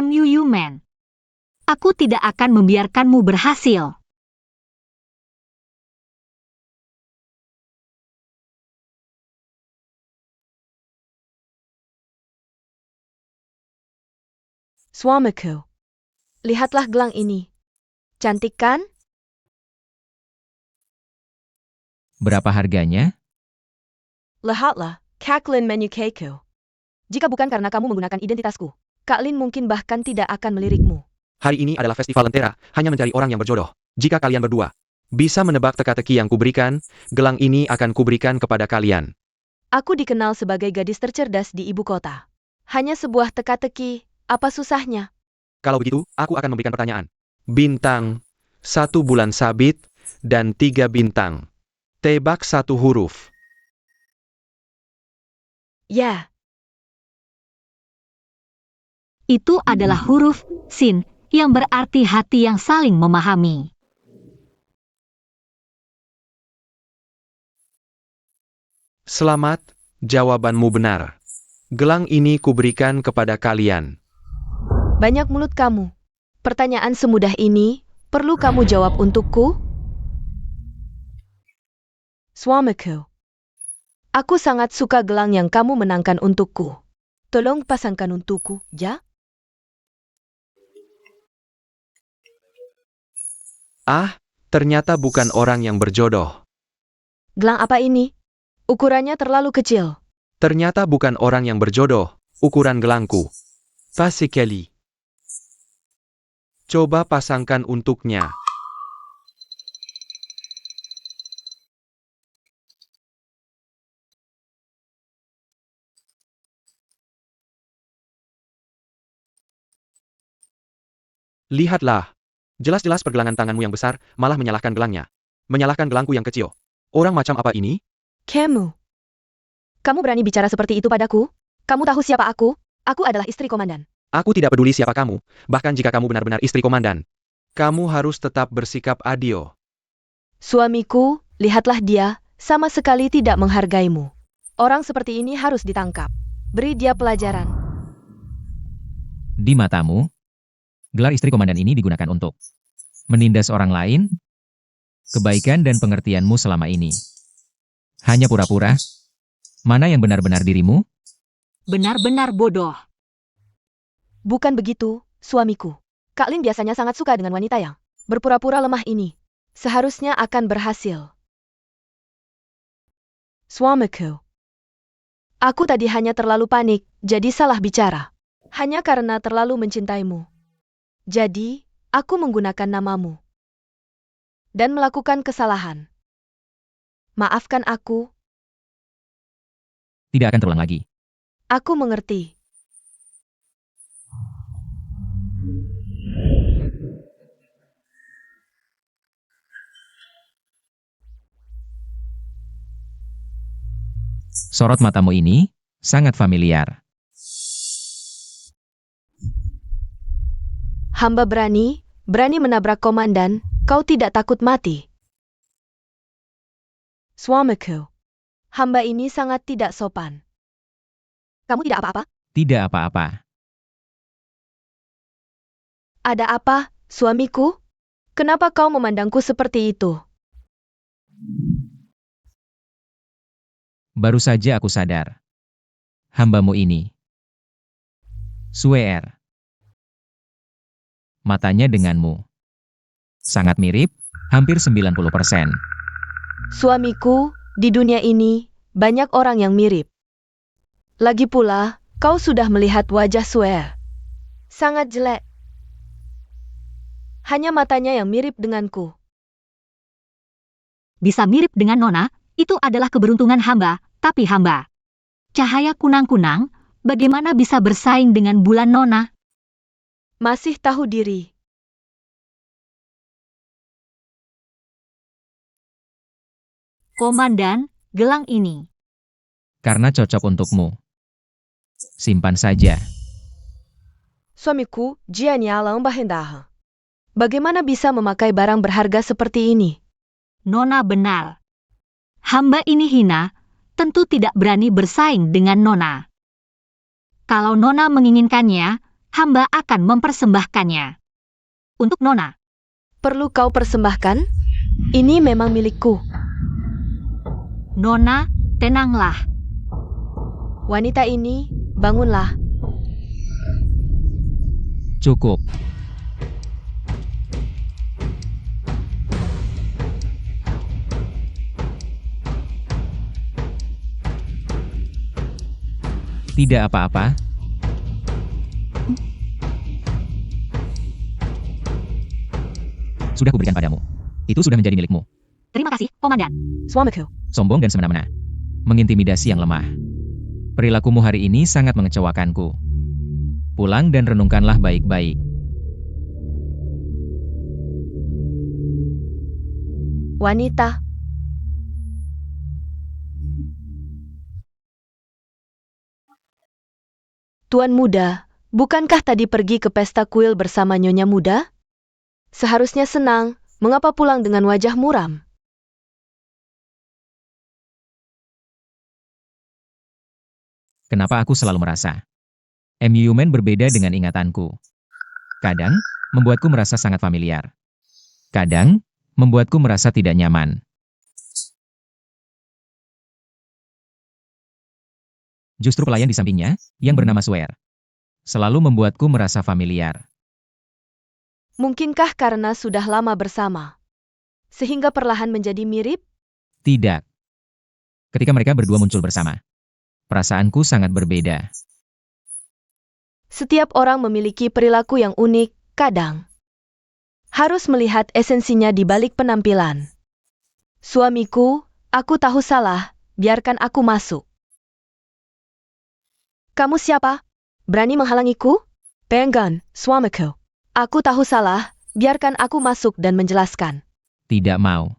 MUU Man. Aku tidak akan membiarkanmu berhasil. Suamiku, lihatlah gelang ini. Cantik kan? Berapa harganya? Lihatlah, Kak Lin menyukaiku. Jika bukan karena kamu menggunakan identitasku, Kak Lin mungkin bahkan tidak akan melirikmu. Hari ini adalah festival lentera, hanya mencari orang yang berjodoh. Jika kalian berdua bisa menebak teka-teki yang kuberikan, gelang ini akan kuberikan kepada kalian. Aku dikenal sebagai gadis tercerdas di ibu kota. Hanya sebuah teka-teki, apa susahnya? Kalau begitu, aku akan memberikan pertanyaan. Bintang, 1 bulan sabit, dan 3 bintang. Tebak 1 huruf. Ya, Itu adalah huruf Sin, yang berarti hati yang saling memahami. Selamat, jawabanmu benar. Gelang ini kuberikan kepada kalian. banyak mulut kamu. Pertanyaan semudah ini, perlu kamu jawab untukku? Suamiku, aku sangat suka gelang yang kamu menangkan untukku. Tolong pasangkan untukku, ya? Ah, ternyata bukan orang yang berjodoh. Gelang apa ini? Ukurannya terlalu kecil. Ternyata bukan orang yang berjodoh, ukuran gelangku. Pas sekali. Coba pasangkan untuknya. Lihatlah. Jelas-jelas pergelangan tanganmu yang besar malah menyalahkan gelangnya. Menyalahkan gelangku yang kecil. Orang macam apa ini? Kamu berani bicara seperti itu padaku? Kamu tahu siapa aku? Aku adalah istri komandan. Aku tidak peduli siapa kamu, bahkan jika kamu benar-benar istri komandan. Kamu harus tetap bersikap adil. Suamiku, lihatlah dia, sama sekali tidak menghargaimu. Orang seperti ini harus ditangkap. Beri dia pelajaran. Di matamu, gelar istri komandan ini digunakan untuk menindas orang lain, kebaikan dan pengertianmu selama ini. Hanya pura-pura? Mana yang benar-benar dirimu? Benar-benar bodoh. Bukan begitu, suamiku. Kak Lin biasanya sangat suka dengan wanita yang berpura-pura lemah ini. Seharusnya akan berhasil. Suamiku. Aku tadi hanya terlalu panik, jadi salah bicara. Hanya karena terlalu mencintaimu. Jadi, aku menggunakan namamu. Dan melakukan kesalahan. Maafkan aku, Tidak akan terulang lagi. aku mengerti. Sorot matamu ini, Sangat familiar. Hamba berani menabrak komandan, kau tidak takut mati. Suamiku, hamba ini sangat tidak sopan. Kamu tidak apa-apa? Tidak apa-apa. Ada apa, suamiku? Kenapa kau memandangku seperti itu? Baru saja aku sadar. Hambamu ini. Swear. Matanya denganmu. Sangat mirip, hampir 90%. Suamiku, di dunia ini, banyak orang yang mirip. Lagi pula, kau sudah melihat wajah Swear. Sangat jelek. Hanya matanya yang mirip denganku. Bisa mirip dengan Nona, itu adalah keberuntungan hamba, tapi hamba. Cahaya kunang-kunang, bagaimana bisa bersaing dengan bulan Nona? Masih tahu diri. Komandan, gelang ini. Karena cocok untukmu. Simpan saja. Suamiku, Jianya Lang Bahendah. Bagaimana bisa memakai barang berharga seperti ini? Nona benar. Hamba ini hina, tentu tidak berani bersaing dengan Nona. Kalau Nona menginginkannya, hamba akan mempersembahkannya. Untuk Nona. Perlu kau persembahkan? Ini memang milikku. Nona, tenanglah. Wanita ini, bangunlah. Cukup. Tidak apa-apa. Sudah kuberikan padamu. Itu sudah menjadi milikmu. Terima kasih, Komandan. Suamiku. Sombong dan semena-mena. Mengintimidasi yang lemah. Perilakumu hari ini sangat mengecewakanku. Pulang dan renungkanlah baik-baik. Wanita. Tuan muda, bukankah tadi pergi ke pesta kuil bersama Nyonya muda? Seharusnya senang, mengapa pulang dengan wajah muram? Kenapa aku selalu merasa MU-Man berbeda dengan ingatanku? Kadang, membuatku merasa sangat familiar. Kadang, membuatku merasa tidak nyaman. Justru pelayan di sampingnya, yang bernama Swear, selalu membuatku merasa familiar. Mungkinkah karena sudah lama bersama, sehingga perlahan menjadi mirip? Tidak. Ketika mereka berdua muncul bersama, perasaanku sangat berbeda. Setiap orang memiliki perilaku yang unik, kadang. Harus melihat esensinya di balik penampilan. Suamiku, aku tahu salah, biarkan aku masuk. Kamu siapa? Berani menghalangiku? Penggan, suamiku. Aku tahu salah, biarkan aku masuk dan menjelaskan. Tidak mau.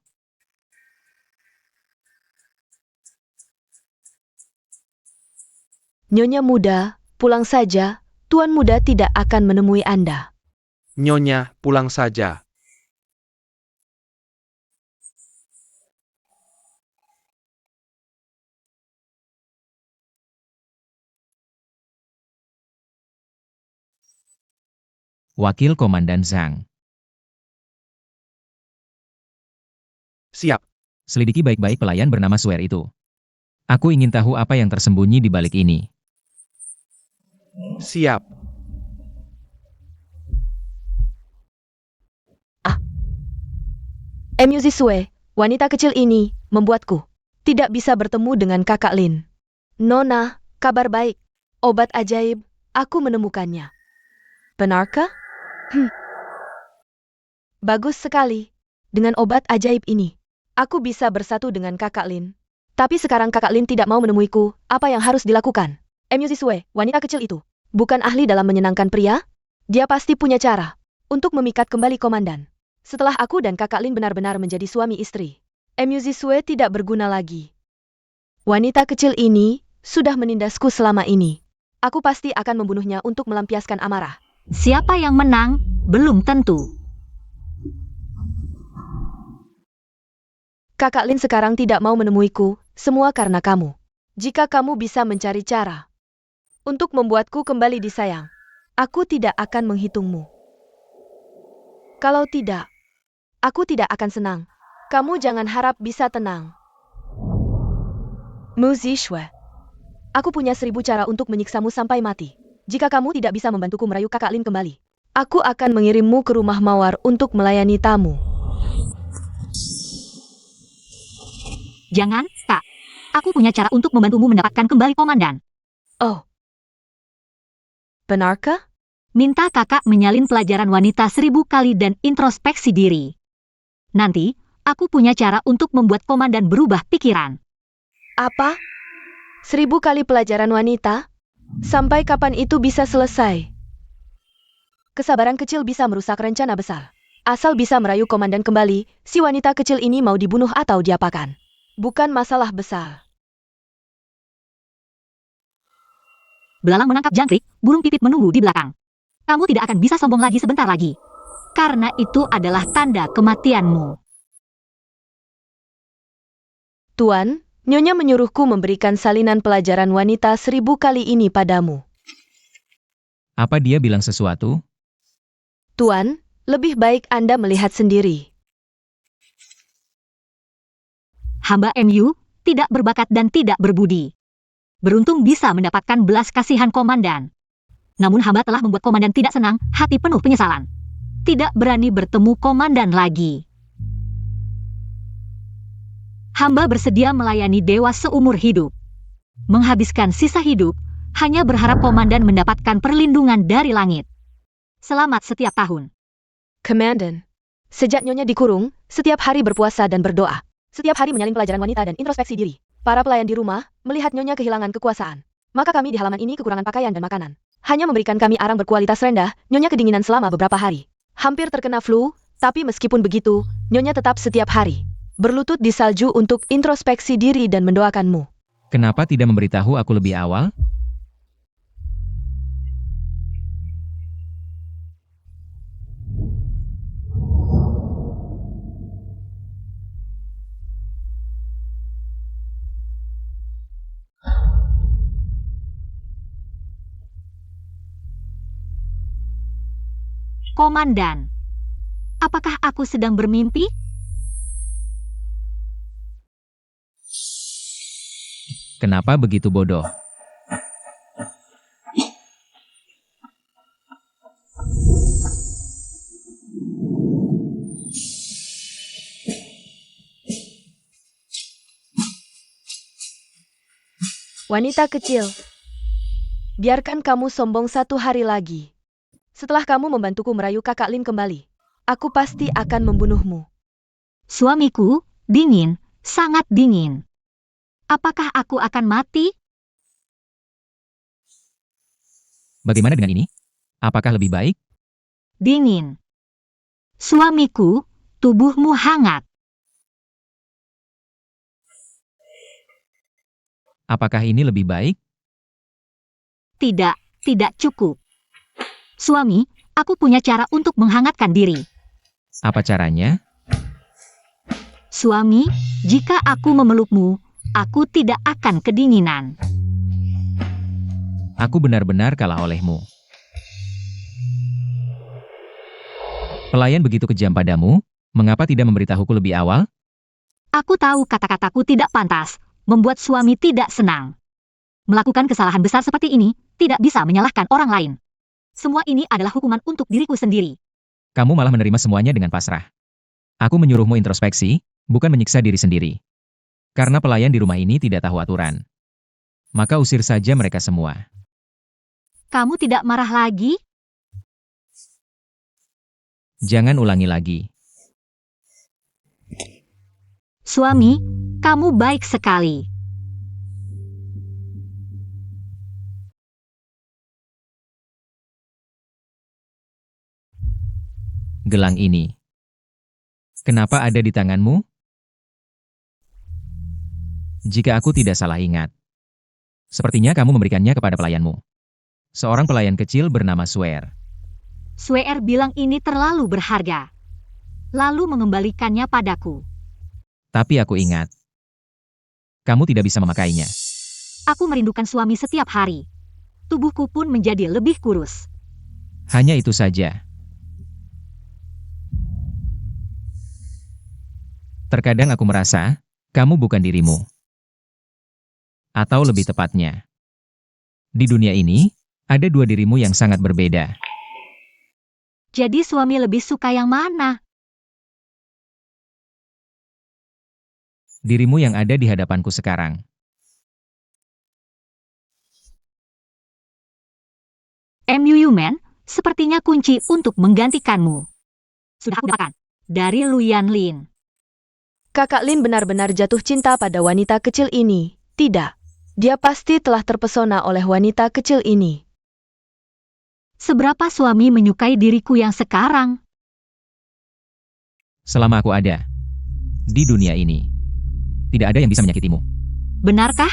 Nyonya muda, pulang saja, Tuan muda tidak akan menemui Anda. Nyonya, pulang saja. Wakil Komandan Zhang. Siap. Selidiki baik-baik pelayan bernama Swear itu. Aku ingin tahu apa yang tersembunyi di balik ini. Siap. MU Zisue, wanita kecil ini, membuatku tidak bisa bertemu dengan kakak Lin. Nona, kabar baik. Obat ajaib, aku menemukannya. Benarkah? Bagus sekali. Dengan obat ajaib ini, aku bisa bersatu dengan kakak Lin. Tapi sekarang kakak Lin tidak mau menemuiku, apa yang harus dilakukan? MU Zisue, wanita kecil itu, bukan ahli dalam menyenangkan pria? Dia pasti punya cara untuk memikat kembali komandan. Setelah aku dan kakak Lin benar-benar menjadi suami istri, MU Zisue tidak berguna lagi. Wanita kecil ini sudah menindasku selama ini. Aku pasti akan membunuhnya untuk melampiaskan amarah. Siapa yang menang, belum tentu. Kakak Lin sekarang tidak mau menemuiku, semua karena kamu. Jika kamu bisa mencari cara untuk membuatku kembali disayang, aku tidak akan menghitungmu. Kalau tidak, aku tidak akan senang. Kamu jangan harap bisa tenang. Mu Zixue, aku punya 1000 cara untuk menyiksamu sampai mati. Jika kamu tidak bisa membantuku merayu Kakak Lin kembali, aku akan mengirimmu ke rumah Mawar untuk melayani tamu. Jangan, Kak. Aku punya cara untuk membantumu mendapatkan kembali komandan. Oh, benarkah? Minta kakak menyalin pelajaran wanita 1000 kali dan introspeksi diri. Nanti, aku punya cara untuk membuat komandan berubah pikiran. Apa? 1000 kali pelajaran wanita? Sampai kapan itu bisa selesai? Kesabaran kecil bisa merusak rencana besar. Asal bisa merayu komandan kembali, si wanita kecil ini mau dibunuh atau diapakan. Bukan masalah besar. Belalang menangkap jangkrik, burung pipit menunggu di belakang. Kamu tidak akan bisa sombong lagi sebentar lagi. Karena itu adalah tanda kematianmu. Tuan, Nyonya menyuruhku memberikan salinan pelajaran wanita 1000 kali ini padamu. Apa dia bilang sesuatu? Tuan, lebih baik Anda melihat sendiri. Hamba MU, tidak berbakat dan tidak berbudi. Beruntung bisa mendapatkan belas kasihan komandan. Namun hamba telah membuat komandan tidak senang, hati penuh penyesalan. Tidak berani bertemu komandan lagi. Hamba bersedia melayani dewa seumur hidup. Menghabiskan sisa hidup, hanya berharap komandan mendapatkan perlindungan dari langit. Selamat setiap tahun. Komandan, sejak Nyonya dikurung, setiap hari berpuasa dan berdoa. Setiap hari menyalin pelajaran wanita dan introspeksi diri. Para pelayan di rumah, melihat Nyonya kehilangan kekuasaan. Maka kami di halaman ini kekurangan pakaian dan makanan. Hanya memberikan kami arang berkualitas rendah, Nyonya kedinginan selama beberapa hari. Hampir terkena flu, tapi meskipun begitu, Nyonya tetap setiap hari berlutut di salju untuk introspeksi diri dan mendoakanmu. Kenapa tidak memberitahu aku lebih awal? Komandan, apakah aku sedang bermimpi? Kenapa begitu bodoh? Wanita kecil, biarkan kamu sombong satu hari lagi. Setelah kamu membantuku merayu Kakak Lin kembali, aku pasti akan membunuhmu. Suamiku, dingin, sangat dingin. Apakah aku akan mati? Bagaimana dengan ini? Apakah lebih baik? Dingin. Suamiku, tubuhmu hangat. Apakah ini lebih baik? Tidak, tidak cukup. Suami, aku punya cara untuk menghangatkan diri. Apa caranya? Suami, jika aku memelukmu, aku tidak akan kedinginan. Aku benar-benar kalah olehmu. Pelayan begitu kejam padamu, mengapa tidak memberitahuku lebih awal? Aku tahu kata-kataku tidak pantas, membuat suami tidak senang. Melakukan kesalahan besar seperti ini, tidak bisa menyalahkan orang lain. Semua ini adalah hukuman untuk diriku sendiri. Kamu malah menerima semuanya dengan pasrah. Aku menyuruhmu introspeksi, bukan menyiksa diri sendiri. Karena pelayan di rumah ini tidak tahu aturan. Maka usir saja mereka semua. Kamu tidak marah lagi? Jangan ulangi lagi. Suami, kamu baik sekali. Gelang ini. Kenapa ada di tanganmu? Jika aku tidak salah ingat, Sepertinya kamu memberikannya kepada pelayanmu. Seorang pelayan kecil bernama Swear. Swear bilang ini terlalu berharga. Lalu mengembalikannya padaku. Tapi aku ingat. Kamu tidak bisa memakainya. Aku merindukan suami setiap hari. Tubuhku pun menjadi lebih kurus. Hanya itu saja. Terkadang aku merasa, kamu bukan dirimu. Atau lebih tepatnya, di dunia ini, ada dua dirimu yang sangat berbeda. Jadi suami lebih suka yang mana? Dirimu yang ada di hadapanku sekarang. MUU Man, sepertinya kunci untuk menggantikanmu. Sudah aku dapatkan. Dari Lu Yanlin. Kakak Lin benar-benar jatuh cinta pada wanita kecil ini. Tidak. Dia pasti telah terpesona oleh wanita kecil ini. Seberapa suami menyukai diriku yang sekarang? Selama aku ada di dunia ini, tidak ada yang bisa menyakitimu. Benarkah?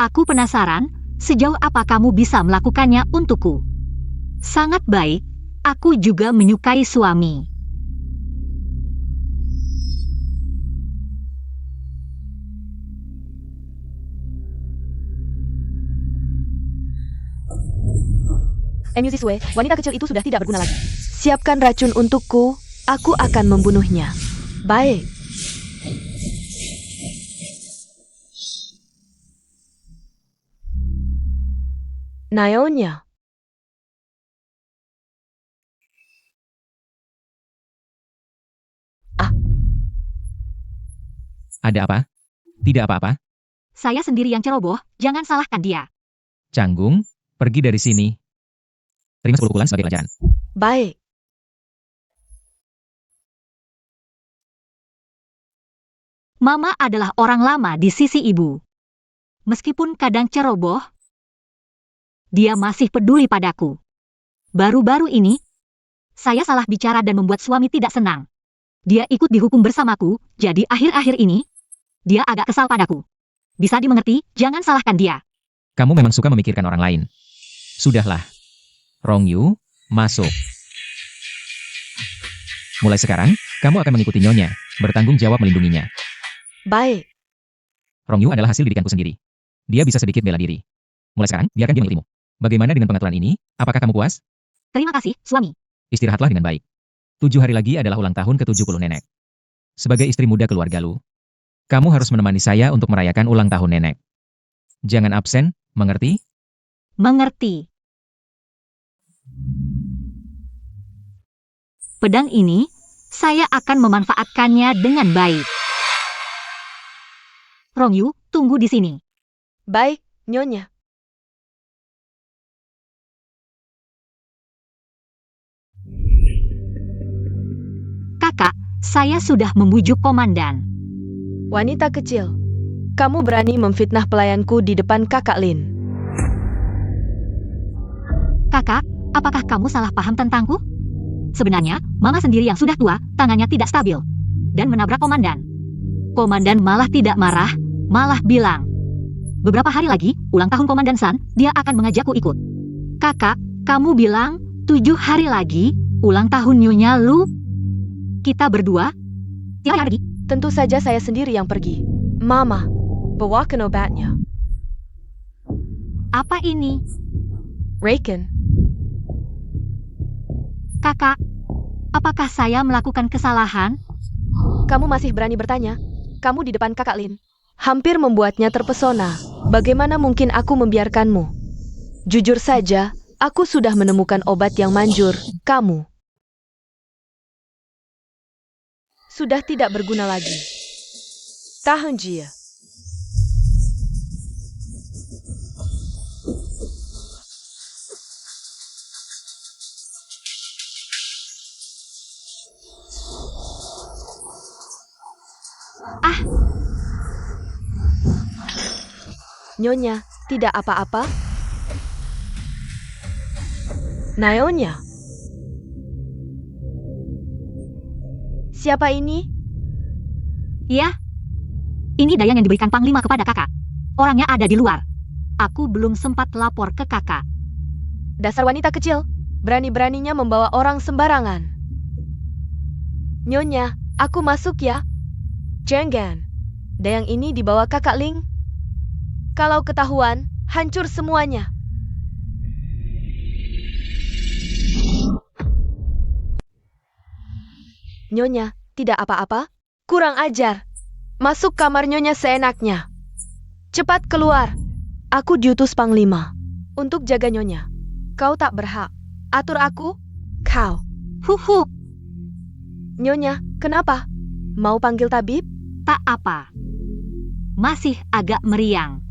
Aku penasaran, sejauh apa kamu bisa melakukannya untukku? Sangat baik, aku juga menyukai suami. Siswe, wanita kecil itu sudah tidak berguna lagi. Siapkan racun untukku, aku akan membunuhnya. Baik. Naonya. Ada apa? Tidak apa-apa. Saya sendiri yang ceroboh, jangan salahkan dia. Canggung, pergi dari sini. Terima 10 pukulan sebagai pelajaran. Baik. Mama adalah orang lama di sisi ibu. Meskipun kadang ceroboh, dia masih peduli padaku. Baru-baru ini, saya salah bicara dan membuat suami tidak senang. Dia ikut dihukum bersamaku, jadi akhir-akhir ini, dia agak kesal padaku. Bisa dimengerti, jangan salahkan dia. Kamu memang suka memikirkan orang lain. Sudahlah. Rong Yu, masuk. Mulai sekarang, kamu akan mengikuti Nyonya, bertanggung jawab melindunginya. Baik. Rong Yu adalah hasil didikanku sendiri. Dia bisa sedikit bela diri. Mulai sekarang, biarkan dia mengikutimu. Bagaimana dengan pengaturan ini? Apakah kamu puas? Terima kasih, suami. Istirahatlah dengan baik. 7 hari lagi adalah ulang tahun ke-70 nenek. Sebagai istri muda keluarga Lu, kamu harus menemani saya untuk merayakan ulang tahun nenek. Jangan absen, mengerti? Mengerti. Pedang ini, saya akan memanfaatkannya dengan baik. Rong Yu, tunggu di sini. Baik, Nyonya. Kakak, saya sudah membujuk komandan. Wanita kecil, kamu berani memfitnah pelayanku di depan Kakak Lin. Kakak, apakah kamu salah paham tentangku? Sebenarnya, Mama sendiri yang sudah tua, tangannya tidak stabil. Dan menabrak komandan. Komandan malah tidak marah, malah bilang. Beberapa hari lagi, ulang tahun Komandan San, dia akan mengajakku ikut. Kakak, kamu bilang, 7 hari lagi, ulang tahun Nyonya Lu. Kita berdua, siapa yang pergi? Tentu saja saya sendiri yang pergi. Mama, bawakan obatnya. Apa ini? Raken, Kakak, apakah saya melakukan kesalahan? kamu masih berani bertanya? Kamu di depan Kakak Lin. Hampir membuatnya terpesona. Bagaimana mungkin aku membiarkanmu? Jujur saja, aku sudah menemukan obat yang manjur. Kamu sudah tidak berguna lagi. Tahan Jia. Nyonya, tidak apa-apa? Naonya. Siapa ini? Ya, ini dayang yang diberikan Panglima kepada kakak. Orangnya ada di luar. Aku belum sempat lapor ke kakak. Dasar wanita kecil, berani-beraninya membawa orang sembarangan. Nyonya, aku masuk ya. Jangan. Dayang ini dibawa kakak Ling. Kalau ketahuan, hancur semuanya. Nyonya, tidak apa-apa? Kurang ajar. Masuk kamar Nyonya seenaknya. Cepat keluar. Aku diutus Panglima untuk jaga Nyonya. Kau tak berhak. Atur aku? Kau. Huhu, Nyonya, kenapa? Mau panggil tabib? tak apa. Masih agak meriang.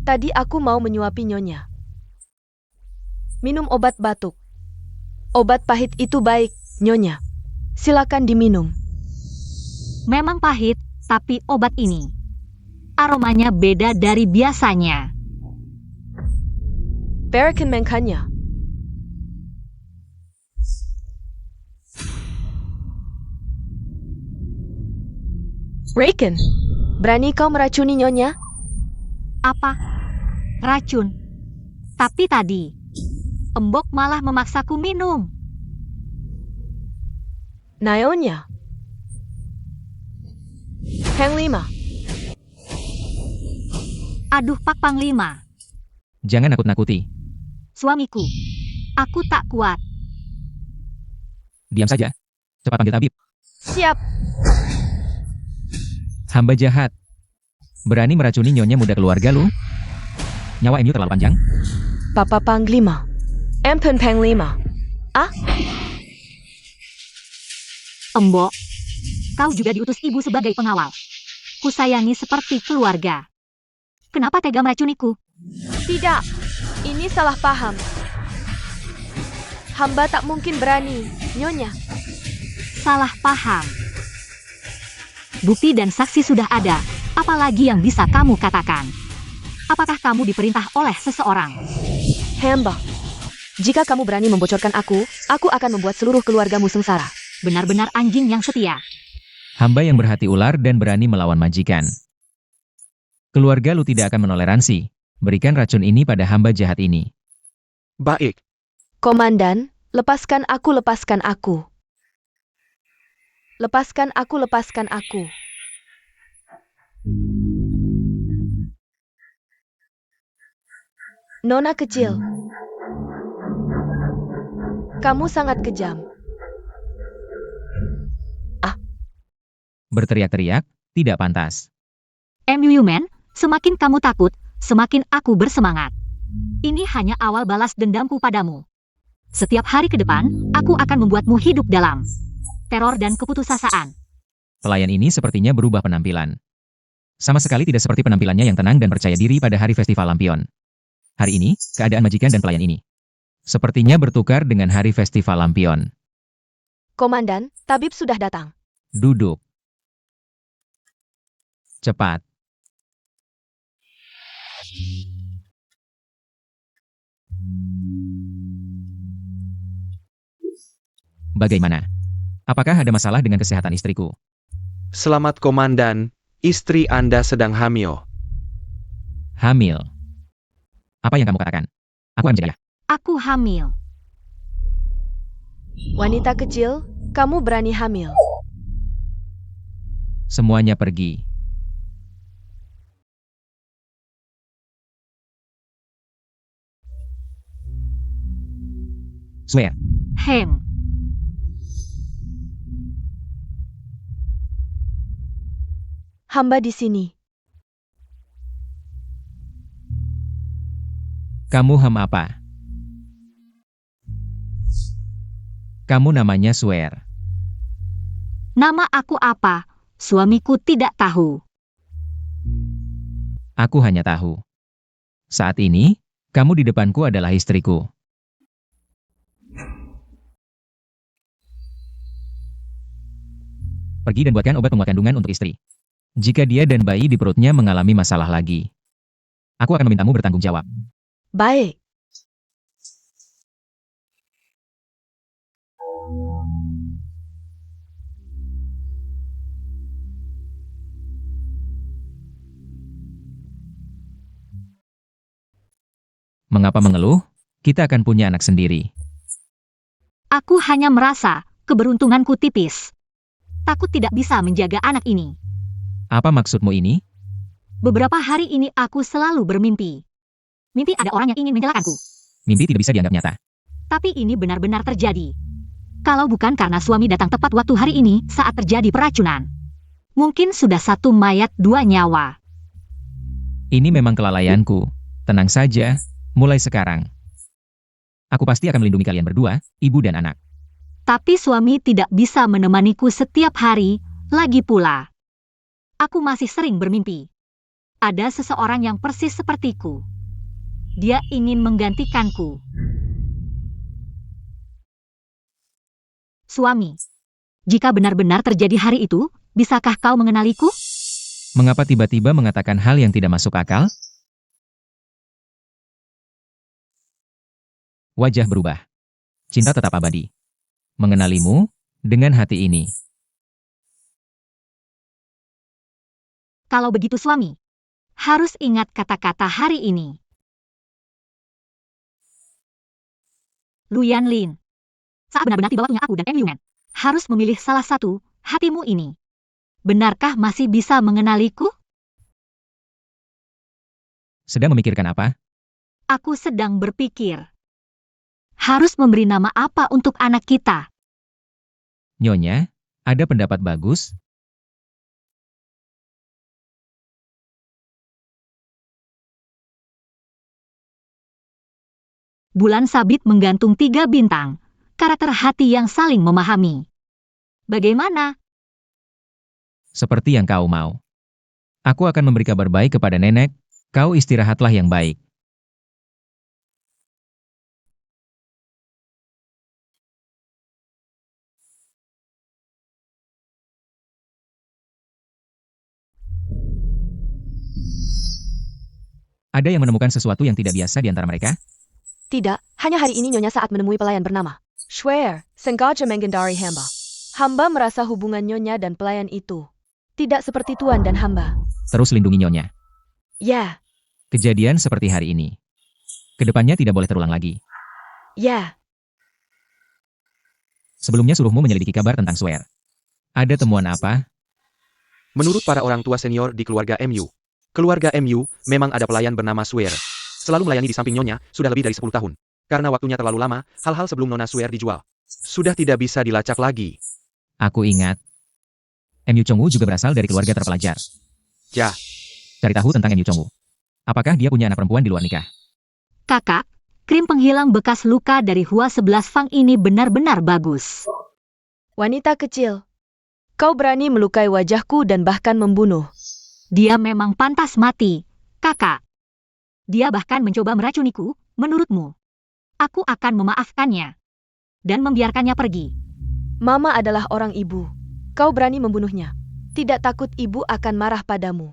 Tadi aku mau menyuapi Nyonya. Minum obat batuk. Obat pahit itu baik, Nyonya. Silakan diminum. Memang pahit, tapi obat ini aromanya beda dari biasanya. Perkenmankannya. Raken, berani kau meracuni Nyonya? Apa? Racun. Tapi tadi, Embok malah memaksaku minum. Nyonya. Panglima. Aduh Pak Panglima, Jangan nakut-nakuti. suamiku. Aku tak kuat. Diam saja. Cepat panggil tabib. Siap. Hamba jahat. Berani meracuni nyonya muda keluarga lu? Nyawa Emyu terlalu panjang? Papa Panglima. Empen Panglima. Embok, kau juga diutus ibu sebagai pengawal. Kusayangi seperti keluarga. Kenapa tega meracuniku? Tidak. Ini salah paham. Hamba tak mungkin berani, Nyonya. Salah paham. Bukti dan saksi sudah ada. Apalagi yang bisa kamu katakan? Apakah kamu diperintah oleh seseorang? Hamba. Jika kamu berani membocorkan aku akan membuat seluruh keluargamu sengsara. Benar-benar anjing yang setia. Hamba yang berhati ular dan berani melawan majikan. Keluarga lu tidak akan menoleransi. Berikan racun ini pada hamba jahat ini. Baik. Komandan, lepaskan aku, lepaskan aku. Lepaskan aku, lepaskan aku. Nona kecil. Kamu sangat kejam. Berteriak-teriak, tidak pantas. MUU-men, semakin kamu takut, semakin aku bersemangat. Ini hanya awal balas dendamku padamu. Setiap hari ke depan, aku akan membuatmu hidup dalam teror dan keputusasaan. Pelayan ini sepertinya berubah penampilan. Sama sekali tidak seperti penampilannya yang tenang dan percaya diri pada hari festival lampion. Hari ini, keadaan majikan dan pelayan ini sepertinya bertukar dengan hari festival lampion. Komandan, tabib sudah datang. Duduk. Cepat. Bagaimana? Apakah ada masalah dengan kesehatan istriku? Selamat Komandan, istri Anda sedang hamil. Hamil. Apa yang kamu katakan? Aku akan menjaga. Aku hamil. Wanita kecil, kamu berani hamil. Semuanya pergi. Swear. Hem. Hamba di sini. Kamu ham apa? Kamu namanya Swear. Nama aku apa? Suamiku tidak tahu. Aku hanya tahu. Saat ini, kamu di depanku adalah istriku. Pergi dan buatkan obat penguat kandungan untuk istri. Jika dia dan bayi di perutnya mengalami masalah lagi, aku akan memintamu bertanggung jawab. Baik. Mengapa mengeluh? Kita akan punya anak sendiri. Aku hanya merasa keberuntunganku tipis. Takut tidak bisa menjaga anak ini. Apa maksudmu ini? Beberapa hari ini aku selalu bermimpi. Mimpi ada orang yang ingin mencelakanku. Mimpi tidak bisa dianggap nyata. Tapi ini benar-benar terjadi. Kalau bukan karena suami datang tepat waktu hari ini saat terjadi peracunan. Mungkin sudah 1 mayat 2 nyawa. Ini memang kelalaianku. Tenang saja, mulai sekarang. Aku pasti akan melindungi kalian berdua, ibu dan anak. Tapi suami tidak bisa menemaniku setiap hari, lagi pula. Aku masih sering bermimpi. Ada seseorang yang persis sepertiku. Dia ingin menggantikanku. Suami, jika benar-benar terjadi hari itu, bisakah kau mengenaliku? Mengapa tiba-tiba mengatakan hal yang tidak masuk akal? Wajah berubah. Cinta tetap abadi. Mengenalimu dengan hati ini. Kalau begitu suami, harus ingat kata-kata hari ini. Lu Yanlin. Saat benar-benar tiba waktunya aku dan Eng Yumen harus memilih salah satu, hatimu ini. Benarkah masih bisa mengenaliku? Sedang memikirkan apa? Aku sedang berpikir. Harus memberi nama apa untuk anak kita? Nyonya, ada pendapat bagus? Bulan sabit menggantung 3 bintang. Karakter hati yang saling memahami. Bagaimana? Seperti yang kau mau. Aku akan memberi kabar baik kepada nenek, kau istirahatlah yang baik. Ada yang menemukan sesuatu yang tidak biasa di antara mereka? Tidak, hanya hari ini Nyonya saat menemui pelayan bernama Schwer, sengaja mengendari hamba. Hamba merasa hubungan Nyonya dan pelayan itu tidak seperti tuan dan hamba. Terus lindungi Nyonya. Ya, Kejadian seperti hari ini. Kedepannya tidak boleh terulang lagi. ya. Sebelumnya suruhmu menyelidiki kabar tentang Swear. Ada temuan apa? Menurut para orang tua senior di keluarga MU, memang ada pelayan bernama Swear. Selalu melayani di samping Nyonya, sudah lebih dari 10 tahun. Karena waktunya terlalu lama, hal-hal sebelum Nona Swear dijual. Sudah tidak bisa dilacak lagi. Aku ingat. MU Chongwu juga berasal dari keluarga terpelajar. Ya, Cari tahu tentang MU Chongwu. Apakah dia punya anak perempuan di luar nikah? Kakak, krim penghilang bekas luka dari Hua 11 Fang ini benar-benar bagus. Wanita kecil, kau berani melukai wajahku dan bahkan membunuh. Dia memang pantas mati, kakak. Dia bahkan mencoba meracuniku, menurutmu. Aku akan memaafkannya. Dan membiarkannya pergi. Mama adalah orang ibu. Kau berani membunuhnya. Tidak takut ibu akan marah padamu.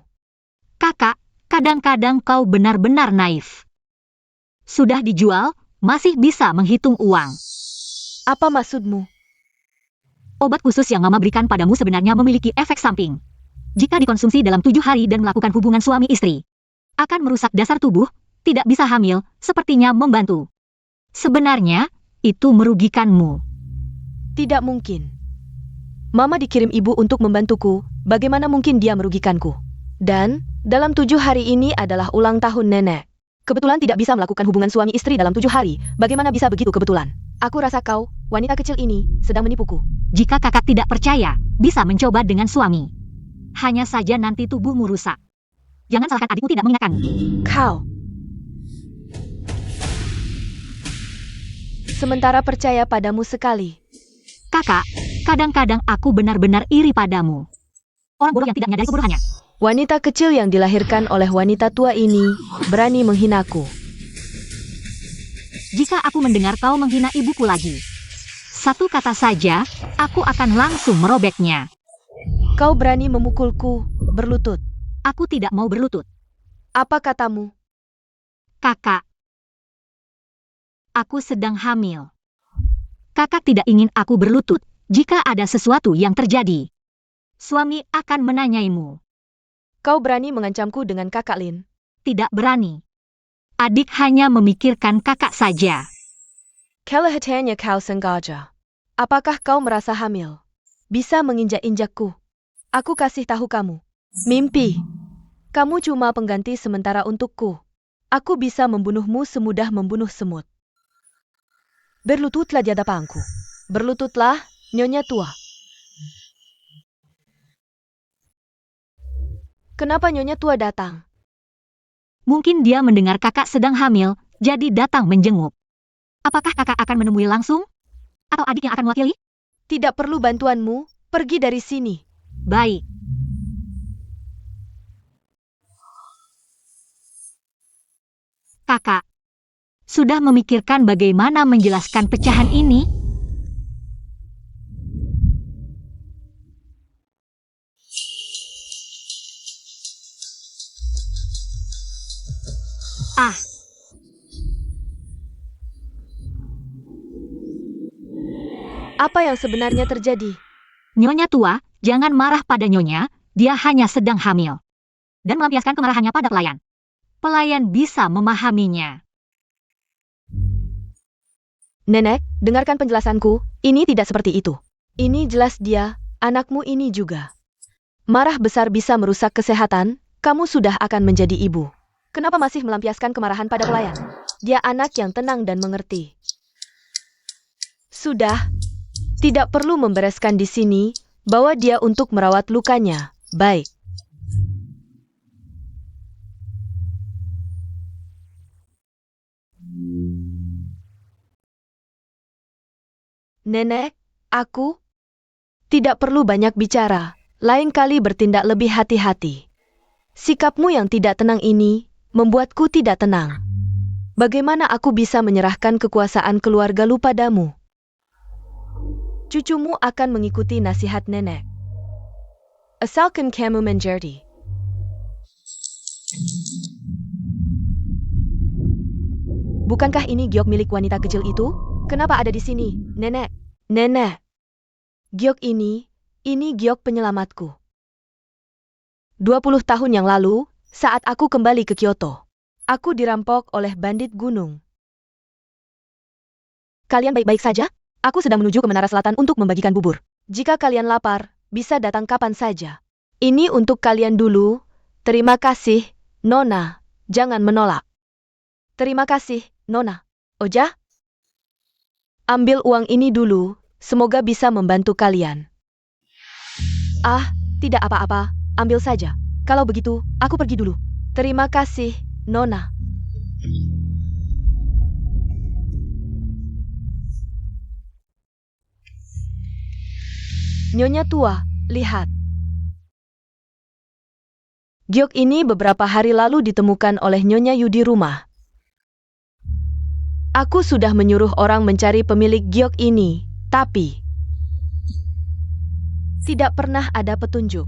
Kakak, kadang-kadang kau benar-benar naif. Sudah dijual, masih bisa menghitung uang. Apa maksudmu? Obat khusus yang Mama berikan padamu sebenarnya memiliki efek samping. Jika dikonsumsi dalam 7 hari dan melakukan hubungan suami istri, akan merusak dasar tubuh, tidak bisa hamil, sepertinya membantu. Sebenarnya, itu merugikanmu. Tidak mungkin. Mama dikirim ibu untuk membantuku, bagaimana mungkin dia merugikanku? Dan, dalam 7 hari ini adalah ulang tahun nenek. Kebetulan tidak bisa melakukan hubungan suami istri dalam 7 hari, bagaimana bisa begitu kebetulan? Aku rasa kau, wanita kecil ini, sedang menipuku. Jika kakak tidak percaya, bisa mencoba dengan suami. Hanya saja nanti tubuhmu rusak. Jangan salahkan adikmu tidak mengingatkanmu. Kau. Sementara percaya padamu sekali. Kakak, kadang-kadang aku benar-benar iri padamu. Orang bodoh yang tidak menyadari kebodohannya. Wanita kecil yang dilahirkan oleh wanita tua ini, berani menghinaku. Jika aku mendengar kau menghina ibuku lagi, satu kata saja, aku akan langsung merobeknya. Kau berani memukulku, berlutut. Aku tidak mau berlutut. Apa katamu? Kakak, aku sedang hamil. Kakak tidak ingin aku berlutut jika ada sesuatu yang terjadi. Suami akan menanyaimu. Kau berani mengancamku dengan kakak Lin? Tidak berani. Adik hanya memikirkan kakak saja. Kelihatannya kau sengaja. Apakah kau merasa hamil? Bisa menginjak-injakku. Aku kasih tahu kamu. Mimpi. Kamu cuma pengganti sementara untukku. Aku bisa membunuhmu semudah membunuh semut. Berlututlah di hadapanku. Berlututlah, Nyonya tua. Kenapa Nyonya tua datang? Mungkin dia mendengar kakak sedang hamil, jadi datang menjenguk. Apakah kakak akan menemui langsung? Atau adik yang akan mewakili? Tidak perlu bantuanmu, pergi dari sini. Baik. Kakak, sudah memikirkan bagaimana menjelaskan pecahan ini? Ah, Apa yang sebenarnya terjadi? Nyonya tua, jangan marah pada Nyonya, dia hanya sedang hamil. Dan melampiaskan kemarahannya pada pelayan. Pelayan bisa memahaminya. Nenek, dengarkan penjelasanku, ini tidak seperti itu. Ini jelas dia, anakmu ini juga. Marah besar bisa merusak kesehatan, kamu sudah akan menjadi ibu. Kenapa masih melampiaskan kemarahan pada pelayan? Dia anak yang tenang dan mengerti. Sudah, tidak perlu membereskan di sini, bawa dia untuk merawat lukanya. Baik. Nenek, aku tidak perlu banyak bicara. Lain kali bertindak lebih hati-hati. Sikapmu yang tidak tenang ini membuatku tidak tenang. Bagaimana aku bisa menyerahkan kekuasaan keluarga lu padamu? Cucumu akan mengikuti nasihat nenek. Asalkan kamu menjadi. Bukankah ini giok milik wanita kecil itu? Kenapa ada di sini, nenek? Nenek. Giok ini giok penyelamatku. 20 tahun yang lalu, saat aku kembali ke Kyoto, aku dirampok oleh bandit gunung. Kalian baik-baik saja? Aku sedang menuju ke Menara Selatan untuk membagikan bubur. Jika kalian lapar, bisa datang kapan saja. Ini untuk kalian dulu. Terima kasih, Nona. Jangan menolak. Terima kasih, Nona. Oja? Ambil uang ini dulu, semoga bisa membantu kalian. Ah, tidak apa-apa. Ambil saja. Kalau begitu, aku pergi dulu. Terima kasih, Nona. Nyonya tua, lihat. Giok ini beberapa hari lalu ditemukan oleh Nyonya Yu di rumah. Aku sudah menyuruh orang mencari pemilik giok ini, tapi tidak pernah ada petunjuk.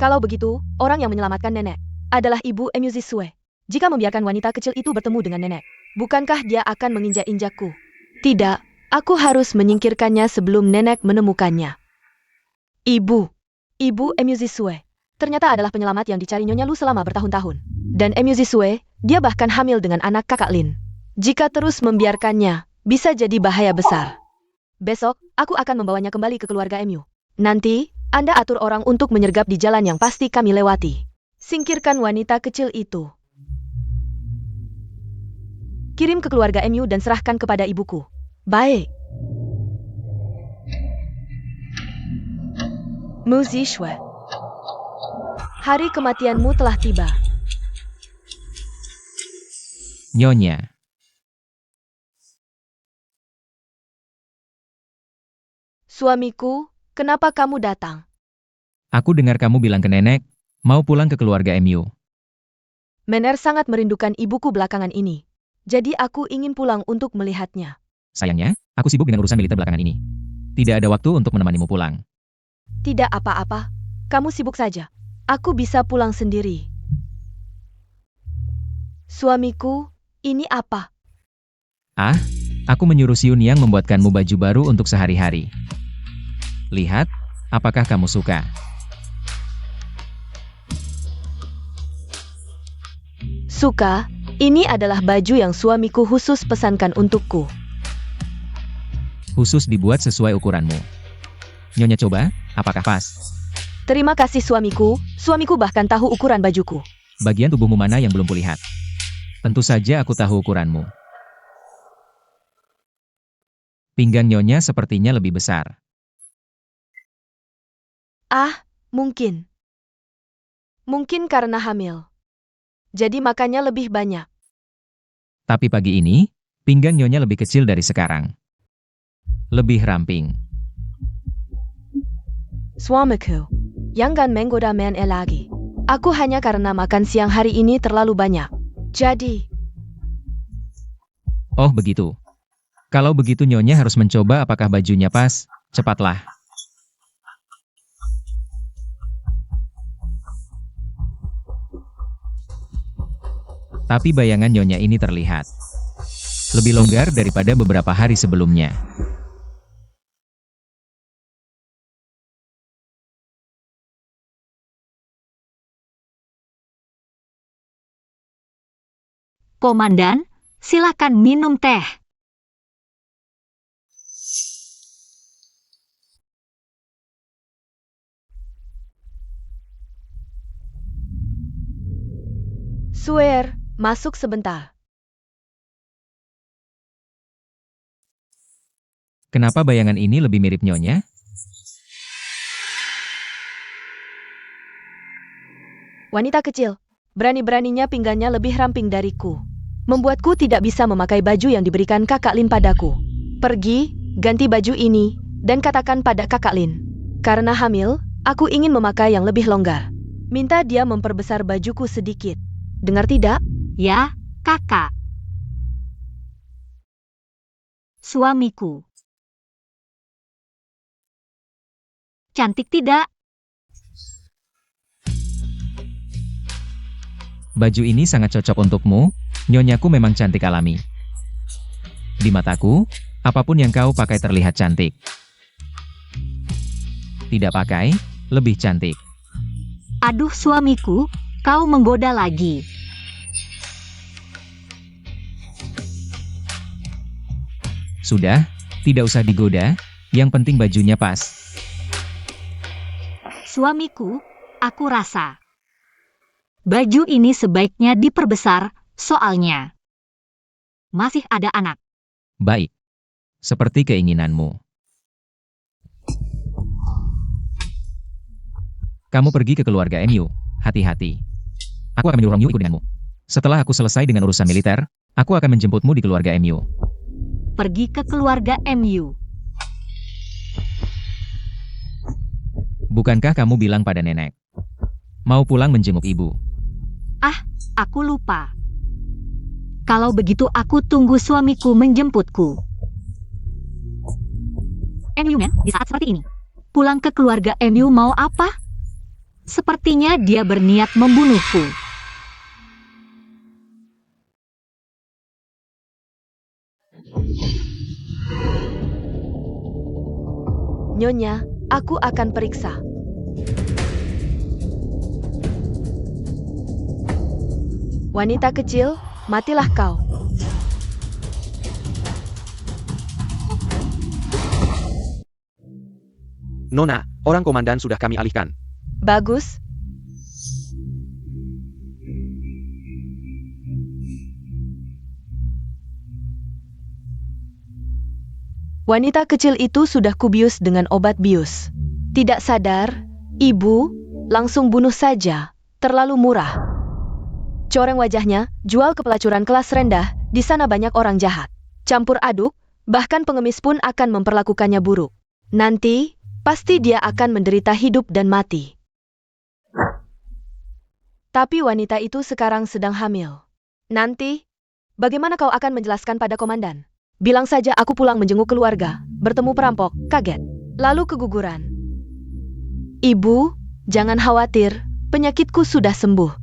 Kalau begitu, orang yang menyelamatkan nenek adalah Ibu Emuzisue. Jika membiarkan wanita kecil itu bertemu dengan nenek, bukankah dia akan menginjak-injakku? Tidak, aku harus menyingkirkannya sebelum nenek menemukannya. Ibu Emuzisue ternyata adalah penyelamat yang dicari Nyonya Lu selama bertahun-tahun. Dan Emuzisue, dia bahkan hamil dengan anak kakak Lin. Jika terus membiarkannya, bisa jadi bahaya besar. Besok, aku akan membawanya kembali ke keluarga Emu. Nanti, Anda atur orang untuk menyergap di jalan yang pasti kami lewati. Singkirkan wanita kecil itu. Kirim ke keluarga Emu dan serahkan kepada ibuku. Baik. Muzishwe. Hari kematianmu telah tiba. Nyonya. Suamiku, kenapa kamu datang? Aku dengar kamu bilang ke nenek, mau pulang ke keluarga MU. Mener sangat merindukan ibuku belakangan ini. Jadi aku ingin pulang untuk melihatnya. Sayangnya, aku sibuk dengan urusan militer belakangan ini. Tidak ada waktu untuk menemanimu pulang. Tidak apa-apa. Kamu sibuk saja. Aku bisa pulang sendiri. Suamiku, ini apa? Ah, aku menyuruh Xiun Yang membuatkanmu baju baru untuk sehari-hari. Lihat, apakah kamu suka? Suka, Ini adalah baju yang suamiku khusus pesankan untukku. Khusus dibuat sesuai ukuranmu. Nyonya coba, apakah pas? Terima kasih suamiku, suamiku bahkan tahu ukuran bajuku. Bagian tubuhmu mana yang belum kulihat? Tentu saja aku tahu ukuranmu. Pinggang Nyonya sepertinya lebih besar. Ah, mungkin. Mungkin karena hamil. Jadi makannya lebih banyak. Tapi pagi ini, pinggang Nyonya lebih kecil dari sekarang. Lebih ramping. Suamiku, jangan menggoda men lagi. Aku hanya karena makan siang hari ini terlalu banyak. Jadi, Oh begitu. Kalau begitu Nyonya harus mencoba apakah bajunya pas. Cepatlah. Tapi bayangan Nyonya ini terlihat lebih longgar daripada beberapa hari sebelumnya. Komandan, silakan minum teh. Suer, masuk sebentar. Kenapa bayangan ini lebih mirip Nyonya? Wanita kecil, berani-beraninya pinggangnya lebih ramping dariku. Membuatku tidak bisa memakai baju yang diberikan Kakak Lin padaku. Pergi, ganti baju ini, dan katakan pada Kakak Lin. Karena hamil, aku ingin memakai yang lebih longgar. Minta dia memperbesar bajuku sedikit. Dengar tidak? Ya, kakak. Suamiku. Cantik tidak? Baju ini sangat cocok untukmu, Nyonyaku memang cantik alami. Di mataku, apapun yang kau pakai terlihat cantik. Tidak pakai, lebih cantik. Aduh suamiku, kau menggoda lagi. Sudah, tidak usah digoda, yang penting bajunya pas. Suamiku, aku rasa baju ini sebaiknya diperbesar, soalnya masih ada anak. Baik. Seperti keinginanmu. Kamu pergi ke keluarga MU, hati-hati. Aku akan menyuruh MU ikut denganmu. Setelah aku selesai dengan urusan militer, aku akan menjemputmu di keluarga MU. Pergi ke keluarga MU. Bukankah kamu bilang pada nenek? Mau pulang menjenguk ibu. Ah, aku lupa. Kalau begitu aku tunggu suamiku menjemputku. MU men, di saat seperti ini. Pulang ke keluarga MU mau apa? Sepertinya dia berniat membunuhku. Nyonya, aku akan periksa. Wanita kecil, matilah kau. Nona, orang komandan sudah kami alihkan. Bagus. Wanita kecil itu sudah kubius dengan obat bius. Tidak sadar, ibu, langsung bunuh saja. Terlalu murah. Coreng wajahnya, jual ke pelacuran kelas rendah, di sana banyak orang jahat. Campur aduk, bahkan pengemis pun akan memperlakukannya buruk. Nanti, pasti dia akan menderita hidup dan mati. Tapi wanita itu sekarang sedang hamil. Nanti, bagaimana kau akan menjelaskan pada komandan? Bilang saja aku pulang menjenguk keluarga, bertemu perampok, kaget, lalu keguguran. Ibu, jangan khawatir, penyakitku sudah sembuh.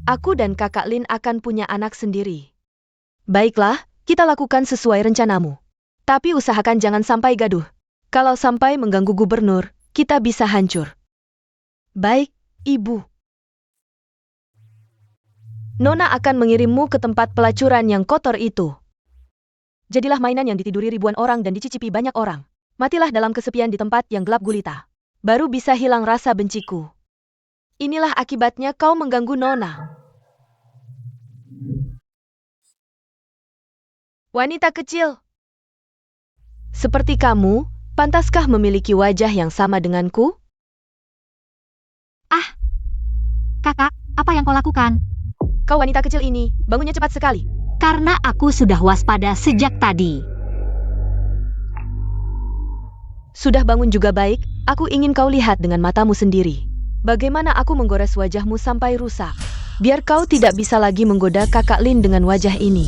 Aku dan Kakak Lin akan punya anak sendiri. Baiklah, kita lakukan sesuai rencanamu. Tapi usahakan jangan sampai gaduh. Kalau sampai mengganggu gubernur, kita bisa hancur. Baik, Ibu. Nona akan mengirimmu ke tempat pelacuran yang kotor itu. Jadilah mainan yang ditiduri ribuan orang dan dicicipi banyak orang. Matilah dalam kesepian di tempat yang gelap gulita. Baru bisa hilang rasa benciku. Inilah akibatnya kau mengganggu Nona. Wanita kecil. Seperti kamu, pantaskah memiliki wajah yang sama denganku? Kakak, apa yang kau lakukan? Kau wanita kecil ini, bangunnya cepat sekali. Karena aku sudah waspada sejak tadi. Sudah bangun juga baik, aku ingin kau lihat dengan matamu sendiri. Bagaimana aku menggores wajahmu sampai rusak. Biar kau tidak bisa lagi menggoda kakak Lin dengan wajah ini.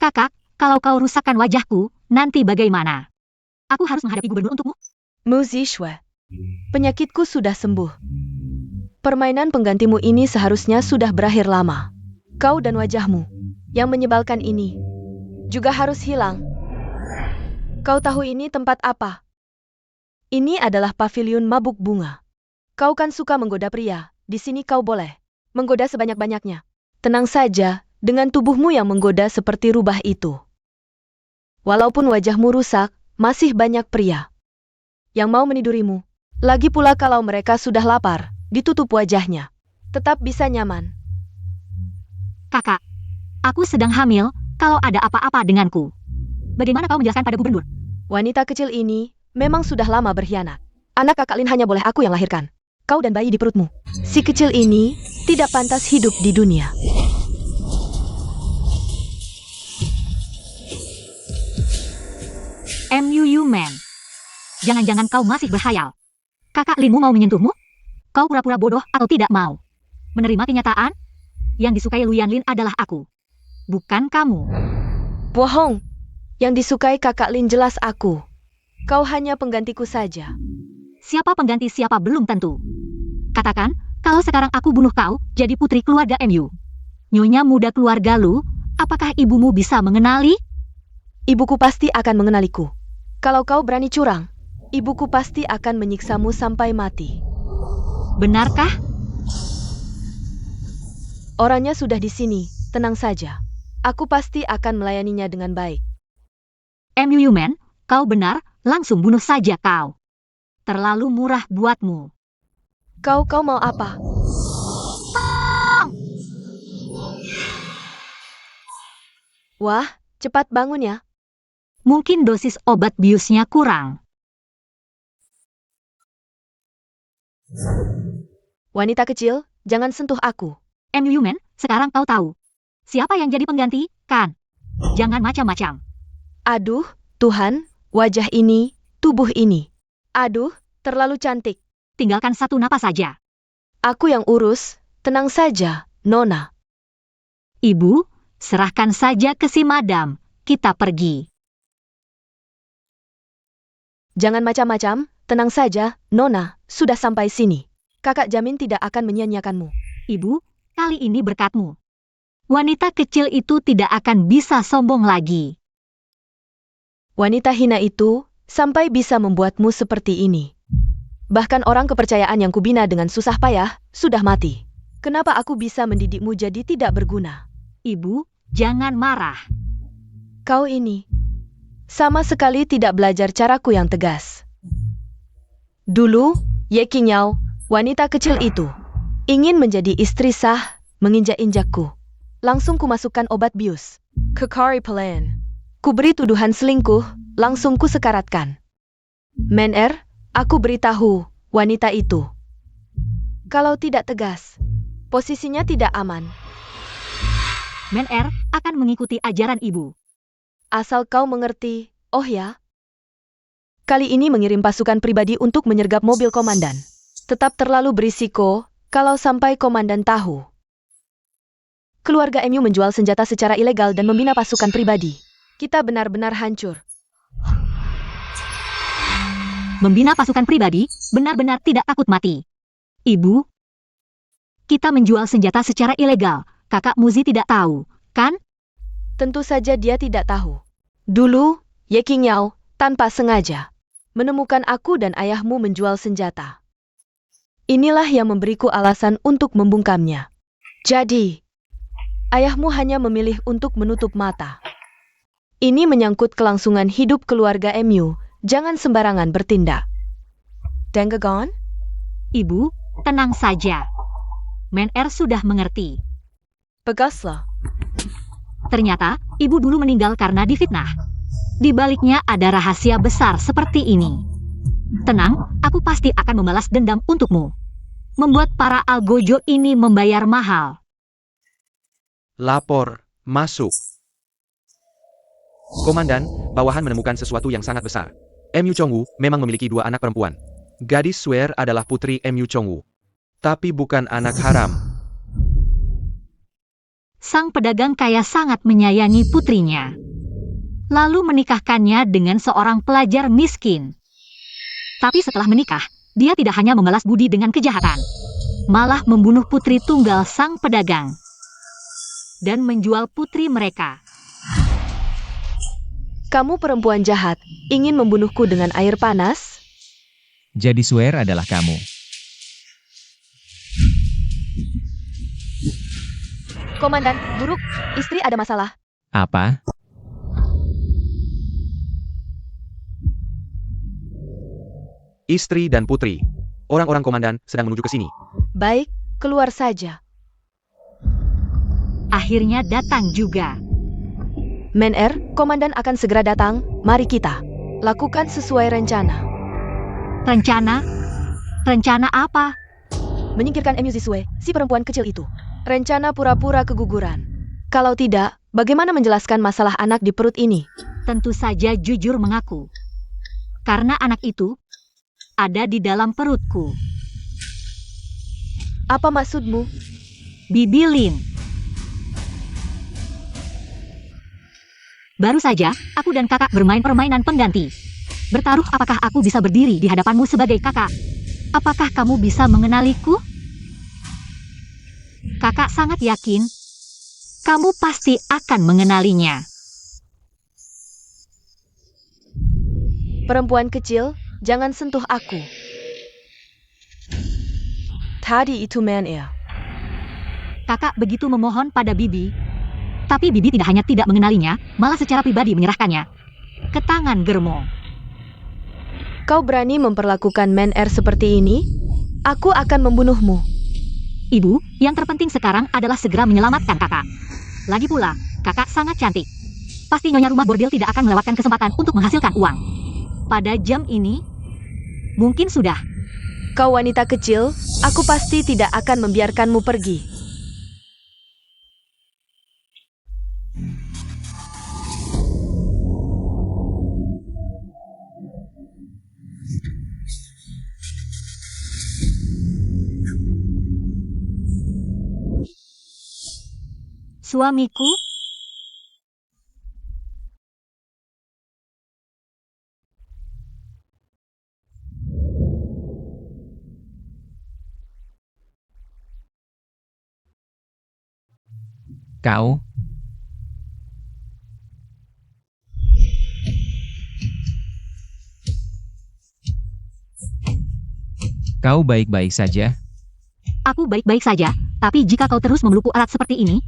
Kakak, kalau kau rusakkan wajahku, nanti bagaimana? Aku harus menghadapi gubernur untukmu? Muzishwe, penyakitku sudah sembuh. Permainan penggantimu ini seharusnya sudah berakhir lama. Kau dan wajahmu, yang menyebalkan ini, juga harus hilang. Kau tahu ini tempat apa? Ini adalah paviliun mabuk bunga. Kau kan suka menggoda pria, di sini kau boleh menggoda sebanyak-banyaknya. Tenang saja, dengan tubuhmu yang menggoda seperti rubah itu. Walaupun wajahmu rusak, masih banyak pria yang mau menidurimu. Lagi pula kalau mereka sudah lapar, ditutup wajahnya. Tetap bisa nyaman. Kakak, aku sedang hamil, kalau ada apa-apa denganku. Bagaimana kau menjelaskan pada gubernur? Wanita kecil ini memang sudah lama berkhianat. Anak kakak Lin hanya boleh aku yang lahirkan. Kau dan bayi di perutmu. Si kecil ini tidak pantas hidup di dunia. MUU Man. Jangan-jangan kau masih berkhayal. Kakak Linmu mau menyentuhmu? Kau pura-pura bodoh atau tidak mau? Menerima kenyataan? Yang disukai Luyan Lin adalah aku. Bukan kamu. Bohong. Yang disukai kakak Lin jelas aku. Kau hanya penggantiku saja. Siapa pengganti siapa belum tentu. Katakan, kalau sekarang aku bunuh kau, jadi putri keluarga MU. Nyonya muda keluarga Lu, apakah ibumu bisa mengenali? Ibuku pasti akan mengenaliku. Kalau kau berani curang, ibuku pasti akan menyiksamu sampai mati. Benarkah? Orangnya sudah di sini, tenang saja. Aku pasti akan melayaninya dengan baik. MUU Man, kau benar, langsung bunuh saja kau. Terlalu murah buatmu. Kau mau apa? Wah, cepat bangun ya. Mungkin dosis obat biusnya kurang. Wanita kecil, jangan sentuh aku. MUU Man, sekarang kau tahu. Siapa yang jadi pengganti, kan? Jangan macam-macam. Aduh, Tuhan, wajah ini, tubuh ini. Aduh, terlalu cantik. Tinggalkan satu napas saja. Aku yang urus, tenang saja, Nona. Ibu, serahkan saja ke si madam. Kita pergi. Jangan macam-macam, tenang saja, Nona, sudah sampai sini. Kakak jamin tidak akan menyia-nyiakanmu. Ibu, kali ini berkatmu. Wanita kecil itu tidak akan bisa sombong lagi. Wanita hina itu, sampai bisa membuatmu seperti ini. Bahkan orang kepercayaan yang kubina dengan susah payah, sudah mati. Kenapa aku bisa mendidikmu jadi tidak berguna? Ibu, jangan marah. Kau ini, sama sekali tidak belajar caraku yang tegas. Dulu, Ye Qingniao, wanita kecil itu, ingin menjadi istri sah, menginjak-injakku. Langsung kumasukkan obat bius ke Kari Pelan. Kuberi tuduhan selingkuh, langsung kusekaratkan. Men-er, aku beritahu, wanita itu. Kalau tidak tegas, posisinya tidak aman. Men-er akan mengikuti ajaran ibu. Asal kau mengerti, oh ya. Kali ini mengirim pasukan pribadi untuk menyergap mobil komandan. Tetap terlalu berisiko, kalau sampai komandan tahu. Keluarga MU menjual senjata secara ilegal dan membina pasukan pribadi. Kita benar-benar hancur. Membina pasukan pribadi, benar-benar tidak takut mati. Ibu, kita menjual senjata secara ilegal. Kakak Muzi tidak tahu, kan? Tentu saja dia tidak tahu. Dulu, Ye Qingniao, tanpa sengaja, menemukan aku dan ayahmu menjual senjata. Inilah yang memberiku alasan untuk membungkamnya. Jadi, ayahmu hanya memilih untuk menutup mata. Ini menyangkut kelangsungan hidup keluarga MU. Jangan sembarangan bertindak. Dengagon? Ibu, tenang saja. Men-er sudah mengerti. Baguslah. Ternyata, ibu dulu meninggal karena difitnah. Di baliknya ada rahasia besar seperti ini. Tenang, aku pasti akan membalas dendam untukmu. Membuat para algojo ini membayar mahal. Lapor, masuk. Komandan, bawahan menemukan sesuatu yang sangat besar. MU Chongwoo memang memiliki 2 anak perempuan. Gadis Swear adalah putri MU Chongwoo. Tapi bukan anak haram. Sang pedagang kaya sangat menyayangi putrinya. Lalu menikahkannya dengan seorang pelajar miskin. Tapi setelah menikah, dia tidak hanya membalas budi dengan kejahatan. Malah membunuh putri tunggal sang pedagang. Dan menjual putri mereka. Kamu perempuan jahat, ingin membunuhku dengan air panas? Jadi Swear adalah kamu. Komandan, buruk, istri ada masalah. Apa? Istri dan putri. Orang-orang komandan sedang menuju ke sini. Baik, keluar saja. Akhirnya datang juga. Men-er, komandan akan segera datang, mari kita lakukan sesuai rencana. Rencana? Rencana apa? Menyingkirkan MU Ziswe, si perempuan kecil itu. Rencana pura-pura keguguran. Kalau tidak, bagaimana menjelaskan masalah anak di perut ini? Tentu saja jujur mengaku. Karena anak itu ada di dalam perutku. Apa maksudmu? Bibi Lin. Baru saja, aku dan kakak bermain permainan pengganti. Bertaruh apakah aku bisa berdiri di hadapanmu sebagai kakak. Apakah kamu bisa mengenaliku? Kakak sangat yakin, kamu pasti akan mengenalinya. Perempuan kecil, jangan sentuh aku. Tadi itu Men-er. Kakak begitu memohon pada Bibi. Tapi Bibi tidak hanya tidak mengenalinya, malah secara pribadi menyerahkannya ke tangan Germo. Kau berani memperlakukan Men-er seperti ini? Aku akan membunuhmu. Ibu, yang terpenting sekarang adalah segera menyelamatkan kakak. Lagi pula, kakak sangat cantik. Pasti nyonya rumah bordil tidak akan melewatkan kesempatan untuk menghasilkan uang. Pada jam ini, mungkin sudah. Kau wanita kecil, aku pasti tidak akan membiarkanmu pergi. Suamiku, Kau? Kau baik-baik saja? aku baik-baik saja, tapi jika kau terus memelukku erat seperti ini,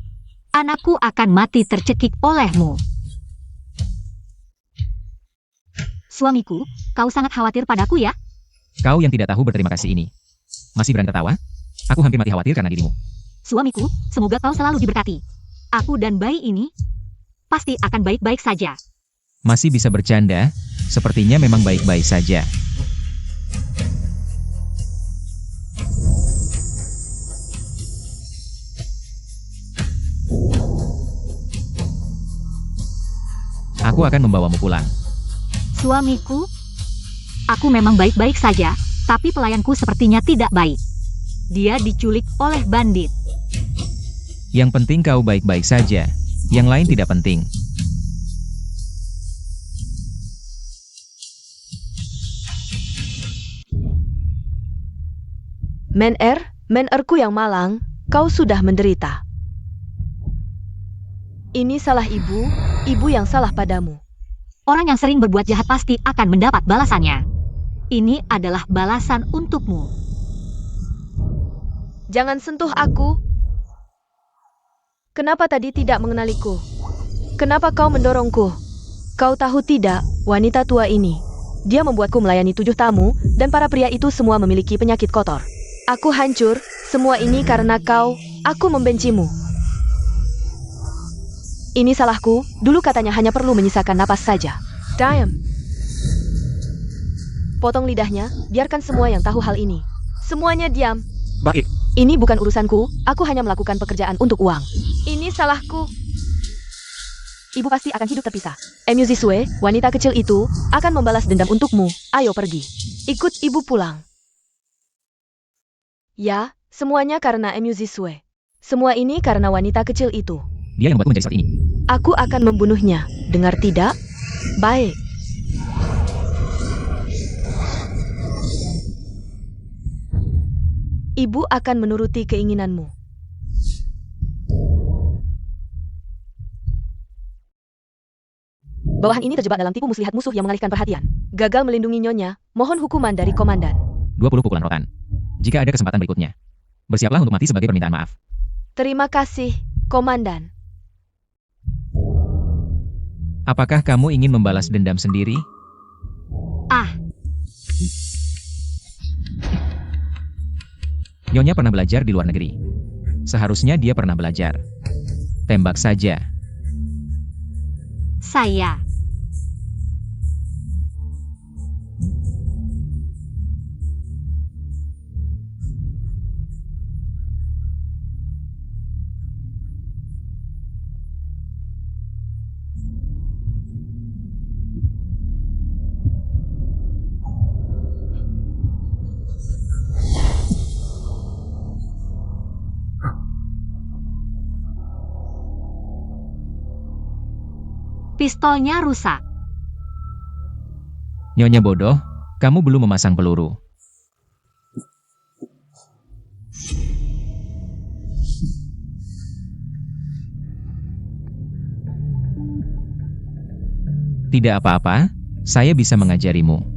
anakku akan mati tercekik olehmu. Suamiku, kau sangat khawatir padaku ya? Kau yang tidak tahu berterima kasih ini. Masih berani tertawa? Aku hampir mati khawatir karena dirimu. Suamiku, semoga kau selalu diberkati. Aku dan bayi ini pasti akan baik-baik saja. Masih bisa bercanda? Sepertinya memang baik-baik saja. Aku akan membawamu pulang. Suamiku, aku memang baik-baik saja, tapi pelayanku sepertinya tidak baik. Dia diculik oleh bandit. Yang penting kau baik-baik saja. Yang lain tidak penting. Men-erku yang malang, kau sudah menderita. Ini salah ibu yang salah padamu. Orang yang sering berbuat jahat pasti akan mendapat balasannya. Ini adalah balasan untukmu. Jangan sentuh aku. Kenapa tadi tidak mengenaliku? Kenapa kau mendorongku? Kau tahu tidak, wanita tua ini. Dia membuatku melayani 7 tamu, dan para pria itu semua memiliki penyakit kotor. Aku hancur, semua ini karena kau. Aku membencimu. Ini salahku, dulu katanya hanya perlu menyisakan napas saja. Diam. Potong lidahnya, biarkan semua yang tahu hal ini. Semuanya diam. Baik. Ini bukan urusanku, aku hanya melakukan pekerjaan untuk uang. Ini salahku. Ibu pasti akan hidup terpisah. Emu Zisue, wanita kecil itu, akan membalas dendam untukmu. Ayo pergi. Ikut ibu pulang. Ya, semuanya karena Emu Zisue. Semua ini karena wanita kecil itu. Dia yang membuatku menjadi seperti ini. Aku akan membunuhnya. Dengar tidak? Baik. Ibu akan menuruti keinginanmu. Bawahan ini terjebak dalam tipu muslihat musuh yang mengalihkan perhatian. Gagal melindungi nyonya, mohon hukuman dari komandan. 20 pukulan rotan. Jika ada kesempatan berikutnya, bersiaplah untuk mati sebagai permintaan maaf. Terima kasih, komandan. Apakah kamu ingin membalas dendam sendiri? Ah, Nyonya pernah belajar di luar negeri. Seharusnya dia pernah belajar. Tembak saja. saya. Pistolnya rusak. Nyonya bodoh, kamu belum memasang peluru. Tidak apa-apa, saya bisa mengajarimu.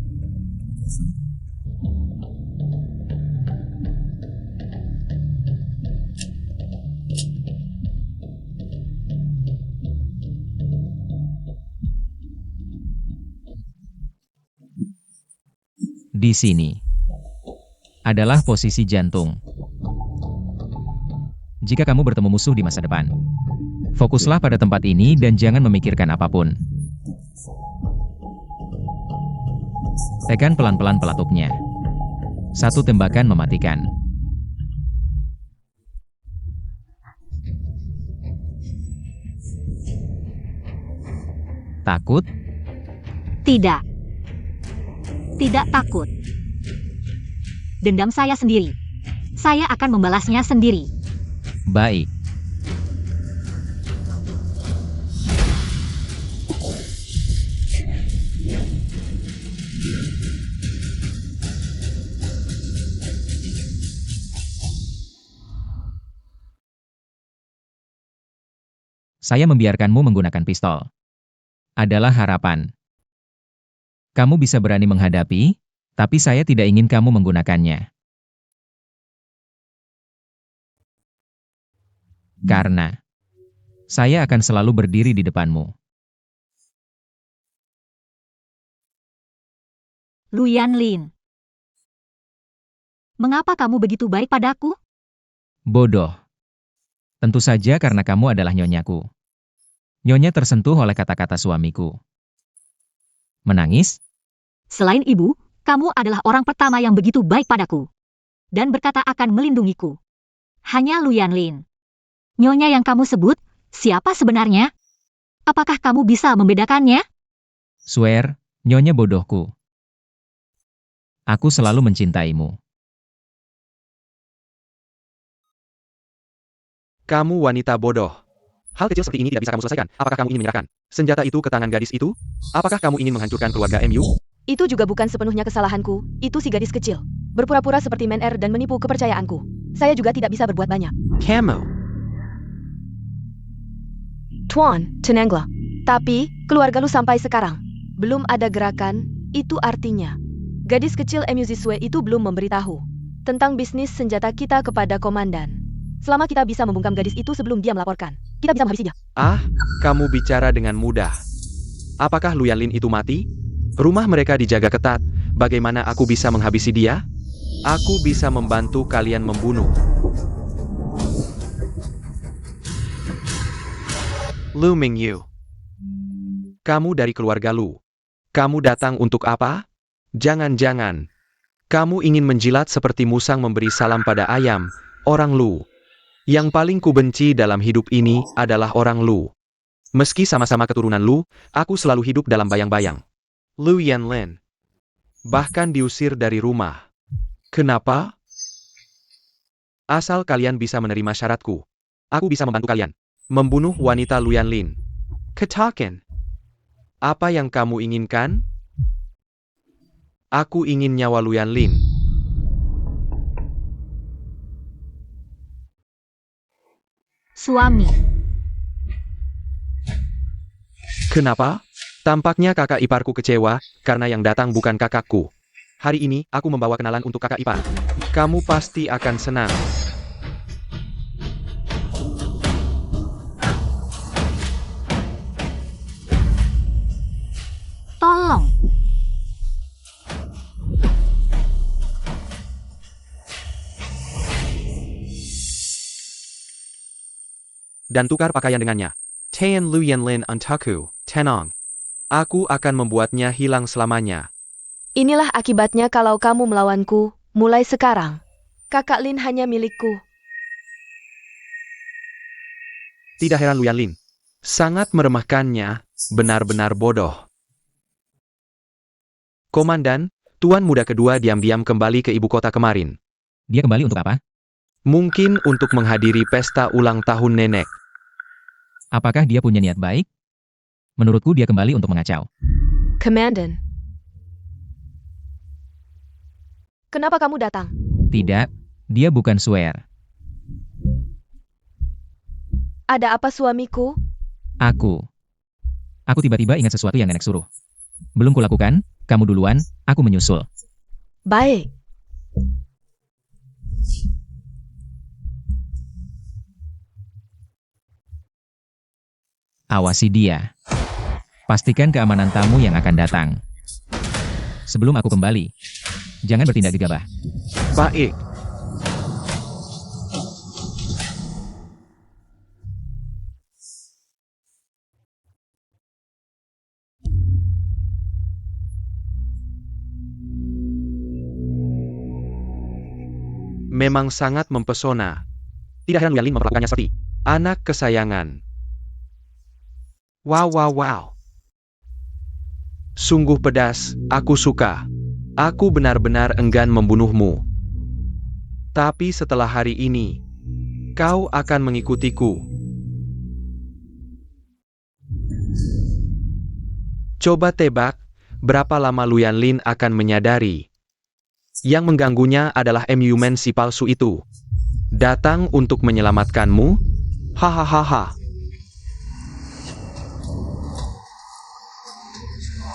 Di sini adalah posisi jantung. Jika kamu bertemu musuh di masa depan, fokuslah pada tempat ini dan jangan memikirkan apapun. Tekan pelan-pelan pelatupnya. Satu tembakan mematikan. Takut? Tidak. Tidak takut. Dendam saya sendiri. Saya akan membalasnya sendiri. Baik. Saya membiarkanmu menggunakan pistol. Adalah harapan. Kamu bisa berani menghadapi, tapi saya tidak ingin kamu menggunakannya. Karena saya akan selalu berdiri di depanmu. Lu Yanlin. Mengapa kamu begitu baik padaku? Bodoh. Tentu saja karena kamu adalah nyonyaku. Nyonya tersentuh oleh kata-kata suamiku. Menangis? Selain ibu, kamu adalah orang pertama yang begitu baik padaku. Dan berkata akan melindungiku. Hanya Lu Yanlin. Nyonya yang kamu sebut, siapa sebenarnya? Apakah kamu bisa membedakannya? Swear, nyonya bodohku. Aku selalu mencintaimu. Kamu wanita bodoh. Hal kecil seperti ini tidak bisa kamu selesaikan. Apakah kamu ingin menyerahkan senjata itu ke tangan gadis itu? Apakah kamu ingin menghancurkan keluarga MU? Itu juga bukan sepenuhnya kesalahanku, itu si gadis kecil. Berpura-pura seperti Men-Er dan menipu kepercayaanku. Saya juga tidak bisa berbuat banyak. Kamu. Tuan, Tenengla. Tapi, keluarga lu sampai sekarang belum ada gerakan, itu artinya gadis kecil Emu Zisue itu belum memberitahu. tentang bisnis senjata kita kepada komandan. Selama kita bisa membungkam gadis itu sebelum dia melaporkan, kita bisa menghabisi dia. Ah, kamu bicara dengan mudah. Apakah Lu Yanlin itu mati? Rumah mereka dijaga ketat. Bagaimana aku bisa menghabisi dia? Aku bisa membantu kalian membunuh. Lu Mingyu. Kamu dari keluarga Lu. Kamu datang untuk apa? Jangan-jangan. Kamu ingin menjilat seperti musang memberi salam pada ayam, orang Lu. Yang paling kubenci dalam hidup ini adalah orang Lu. Meski sama-sama keturunan Lu, aku selalu hidup dalam bayang-bayang. Lu Yanlin. Bahkan diusir dari rumah. Kenapa? Asal kalian bisa menerima syaratku. Aku bisa membantu kalian. Membunuh wanita Lu Yanlin. Katakan. Apa yang kamu inginkan? Aku ingin nyawa Lu Yanlin. Suami. Kenapa? Tampaknya kakak iparku kecewa, karena yang datang bukan kakakku. Hari ini, aku membawa kenalan untuk kakak ipar. Kamu pasti akan senang. Tolong. Dan tukar pakaian dengannya. Tian Lu Yanlin untukku, tenang. Aku akan membuatnya hilang selamanya. Inilah akibatnya kalau kamu melawanku, mulai sekarang. Kakak Lin hanya milikku. Tidak heran Lu Yanlin. Sangat meremehkannya, benar-benar bodoh. Komandan, Tuan Muda kedua diam-diam kembali ke ibu kota kemarin. Dia kembali untuk apa? Mungkin untuk menghadiri pesta ulang tahun nenek. Apakah dia punya niat baik? Menurutku dia kembali untuk mengacau. Komandan. Kenapa kamu datang? Tidak, dia bukan Swear. Ada apa suamiku? Aku tiba-tiba ingat sesuatu yang nenek suruh. Belum kulakukan, kamu duluan, aku menyusul. Baik. Awasi dia. Pastikan keamanan tamu yang akan datang. Sebelum aku kembali, jangan bertindak gegabah. Baik. Memang sangat mempesona. Tidak heran Lu Yanlin memperlakukannya seperti anak kesayangan. Wow, wow, wow. Sungguh pedas, aku suka. Aku benar-benar enggan membunuhmu. Tapi setelah hari ini, kau akan mengikutiku. Coba tebak, berapa lama Lu Yanlin akan menyadari. Yang mengganggunya adalah MU-Man si palsu itu. Datang untuk menyelamatkanmu? Hahaha.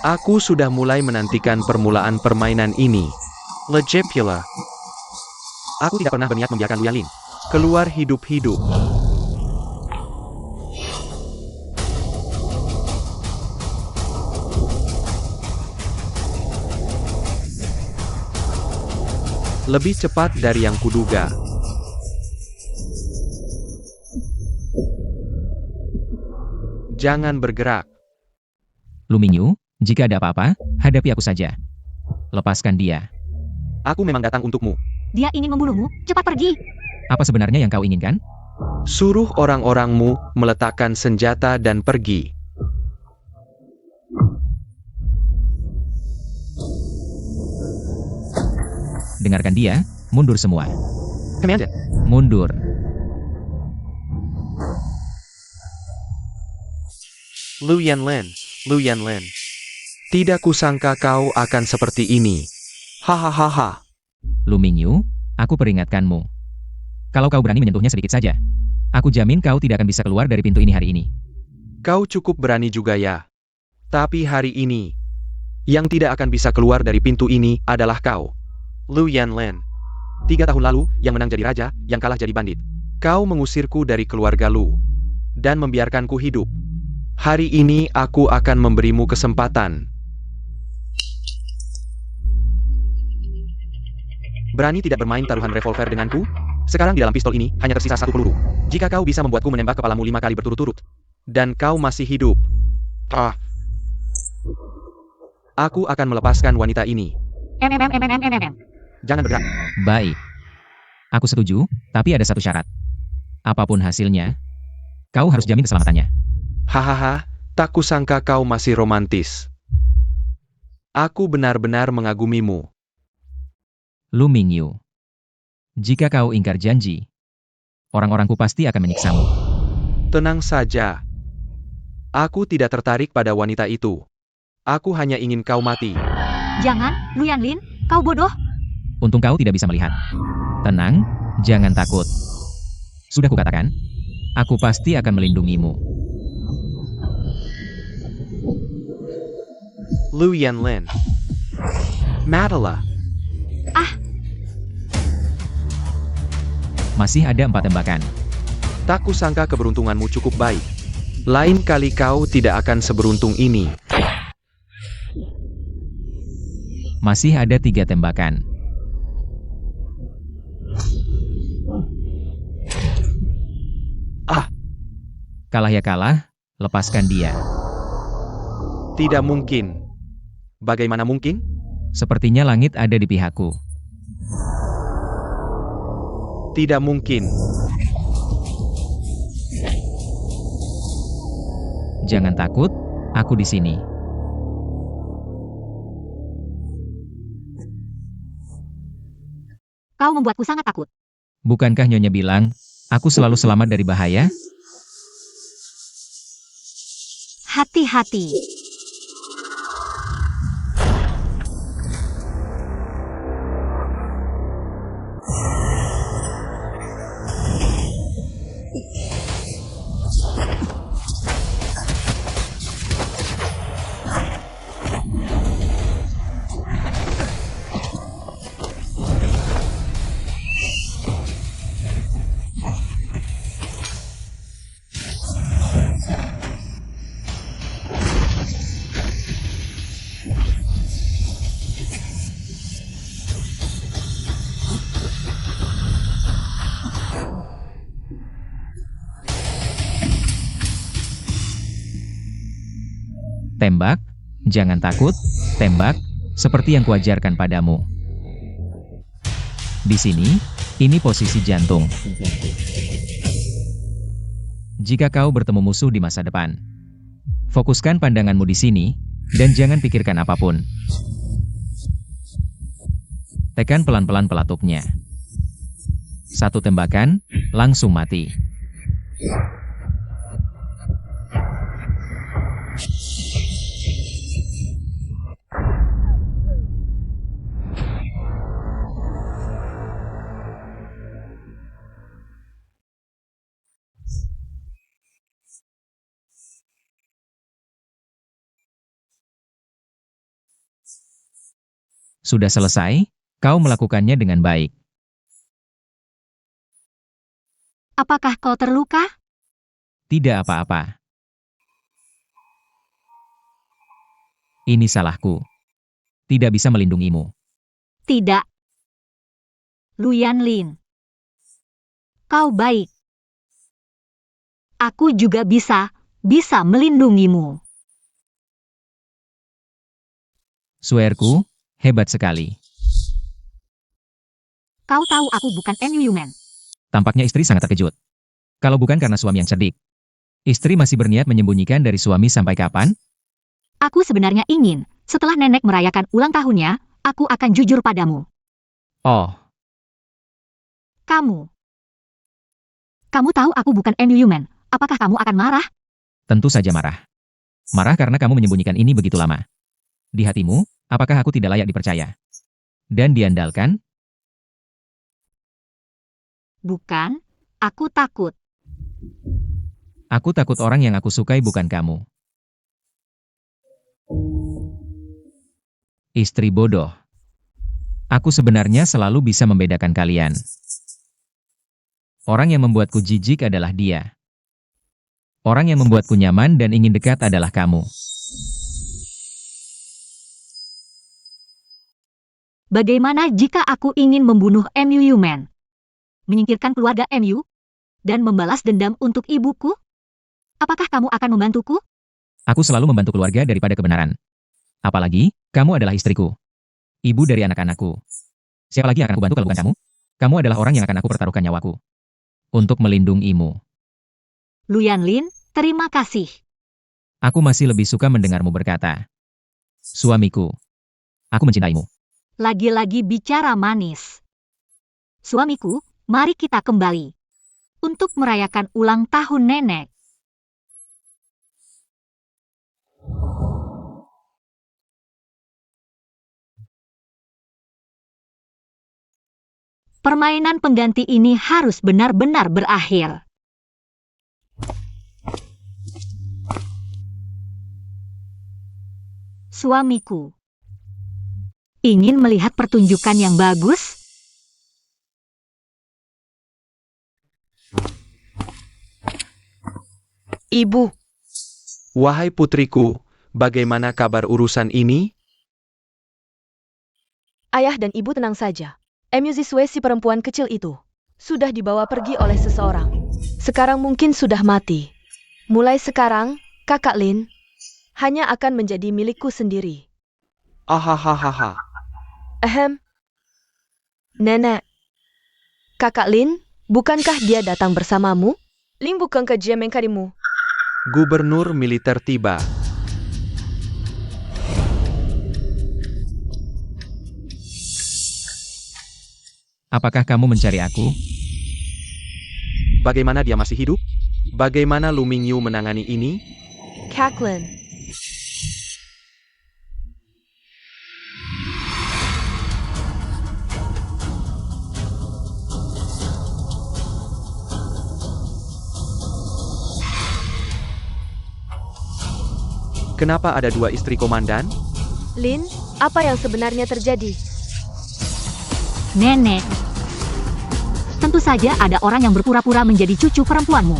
Aku sudah mulai menantikan permulaan permainan ini. Legit pula. Aku tidak pernah berniat membiarkan Lu Yanlin keluar hidup-hidup. Lebih cepat dari yang kuduga. Jangan bergerak. Lu Mingyu, jika ada apa-apa, hadapi aku saja. Lepaskan dia. Aku memang datang untukmu. Dia ingin membunuhmu, cepat pergi. Apa sebenarnya yang kau inginkan? Suruh orang-orangmu meletakkan senjata dan pergi. Dengarkan dia, mundur semua. Commander. Mundur. Lu Yanlin, Lu Yanlin. Tidak kusangka kau akan seperti ini. Hahaha. Lu Mingyu, aku peringatkanmu. Kalau kau berani menyentuhnya sedikit saja, aku jamin kau tidak akan bisa keluar dari pintu ini hari ini. Kau cukup berani juga ya. Tapi hari ini, yang tidak akan bisa keluar dari pintu ini adalah kau. Lu Yanlin. 3 tahun lalu, yang menang jadi raja, yang kalah jadi bandit. Kau mengusirku dari keluarga Lu. Dan membiarkanku hidup. Hari ini aku akan memberimu kesempatan. Berani tidak bermain taruhan revolver denganku? Sekarang di dalam pistol ini, hanya tersisa 1 peluru. Jika kau bisa membuatku menembak kepalamu 5 kali berturut-turut. Dan kau masih hidup. Aku akan melepaskan wanita ini. Jangan bergerak. Baik. Aku setuju, tapi ada satu syarat. Apapun hasilnya, kau harus jamin keselamatannya. Hahaha, tak kusangka kau masih romantis. Aku benar-benar mengagumimu. Lu Mingyu. Jika kau ingkar janji, orang-orangku pasti akan menyiksamu. Tenang saja. Aku tidak tertarik pada wanita itu. Aku hanya ingin kau mati. Jangan, Lu Yanlin, kau bodoh. Untung kau tidak bisa melihat. Tenang, jangan takut. Sudah kukatakan, aku pasti akan melindungimu. Lu Yanlin. Madala. Masih ada 4 tembakan. Tak kusangka keberuntunganmu cukup baik. Lain kali kau tidak akan seberuntung ini. Masih ada 3 tembakan. Kalah ya kalah, lepaskan dia. Tidak mungkin. Bagaimana mungkin? Sepertinya langit ada di pihakku. Tidak mungkin. Jangan takut, aku di sini. Kau membuatku sangat takut. Bukankah Nyonya bilang, aku selalu selamat dari bahaya? Hati-hati. Tembak, jangan takut, tembak, seperti yang kuajarkan padamu. Di sini, ini posisi jantung. Jika kau bertemu musuh di masa depan, fokuskan pandanganmu di sini, dan jangan pikirkan apapun. Tekan pelan-pelan pelatupnya. 1 tembakan, langsung mati. Sudah selesai, kau melakukannya dengan baik. Apakah kau terluka? Tidak apa-apa. Ini salahku. Tidak bisa melindungimu. Tidak. Lu Yanlin. Kau baik. Aku juga bisa melindungimu. Suerku, hebat sekali. Kau tahu aku bukan Enyuman. Tampaknya istri sangat terkejut. Kalau bukan karena suami yang cerdik, istri masih berniat menyembunyikan dari suami sampai kapan? Aku sebenarnya ingin, setelah nenek merayakan ulang tahunnya, aku akan jujur padamu. Oh, Kamu tahu aku bukan Enyuman. Apakah kamu akan marah? tentu saja marah. Marah karena kamu menyembunyikan ini begitu lama. Di hatimu, apakah aku tidak layak dipercaya? Dan diandalkan? Bukan, aku takut. Aku takut orang yang aku sukai bukan kamu. Istri bodoh. Aku sebenarnya selalu bisa membedakan kalian. Orang yang membuatku jijik adalah dia. Orang yang membuatku nyaman dan ingin dekat adalah kamu. Bagaimana jika aku ingin membunuh MU Man? Menyingkirkan keluarga MU? Dan membalas dendam untuk ibuku? Apakah kamu akan membantuku? Aku selalu membantu keluarga daripada kebenaran. Apalagi, kamu adalah istriku. Ibu dari anak-anakku. Siapa lagi yang akan aku bantu kalau bukan kamu? Kamu adalah orang yang akan aku pertaruhkan nyawaku. Untuk melindungimu. Lu Yanlin, terima kasih. Aku masih lebih suka mendengarmu berkata, suamiku, aku mencintaimu. Lagi-lagi bicara manis. Suamiku, mari kita kembali. Untuk merayakan ulang tahun nenek. Permainan pengganti ini harus benar-benar berakhir. Suamiku. Ingin melihat pertunjukan yang bagus? Ibu, Wahai putriku, bagaimana kabar urusan ini? ayah dan ibu tenang saja. Ziswe si perempuan kecil itu sudah dibawa pergi oleh seseorang. Sekarang mungkin sudah mati. Mulai sekarang, Kakak Lin hanya akan menjadi milikku sendiri. Ahahaha. Nenek. Kakak Lin, bukankah dia datang bersamamu? Lin bukankah dia mengkarimu? Gubernur militer tiba. Apakah kamu mencari aku? Bagaimana dia masih hidup? Bagaimana Lu Mingyu menangani ini? Kaklin. Kenapa ada dua istri komandan? Lin, apa yang sebenarnya terjadi? Nenek. Tentu saja ada orang yang berpura-pura menjadi cucu perempuanmu.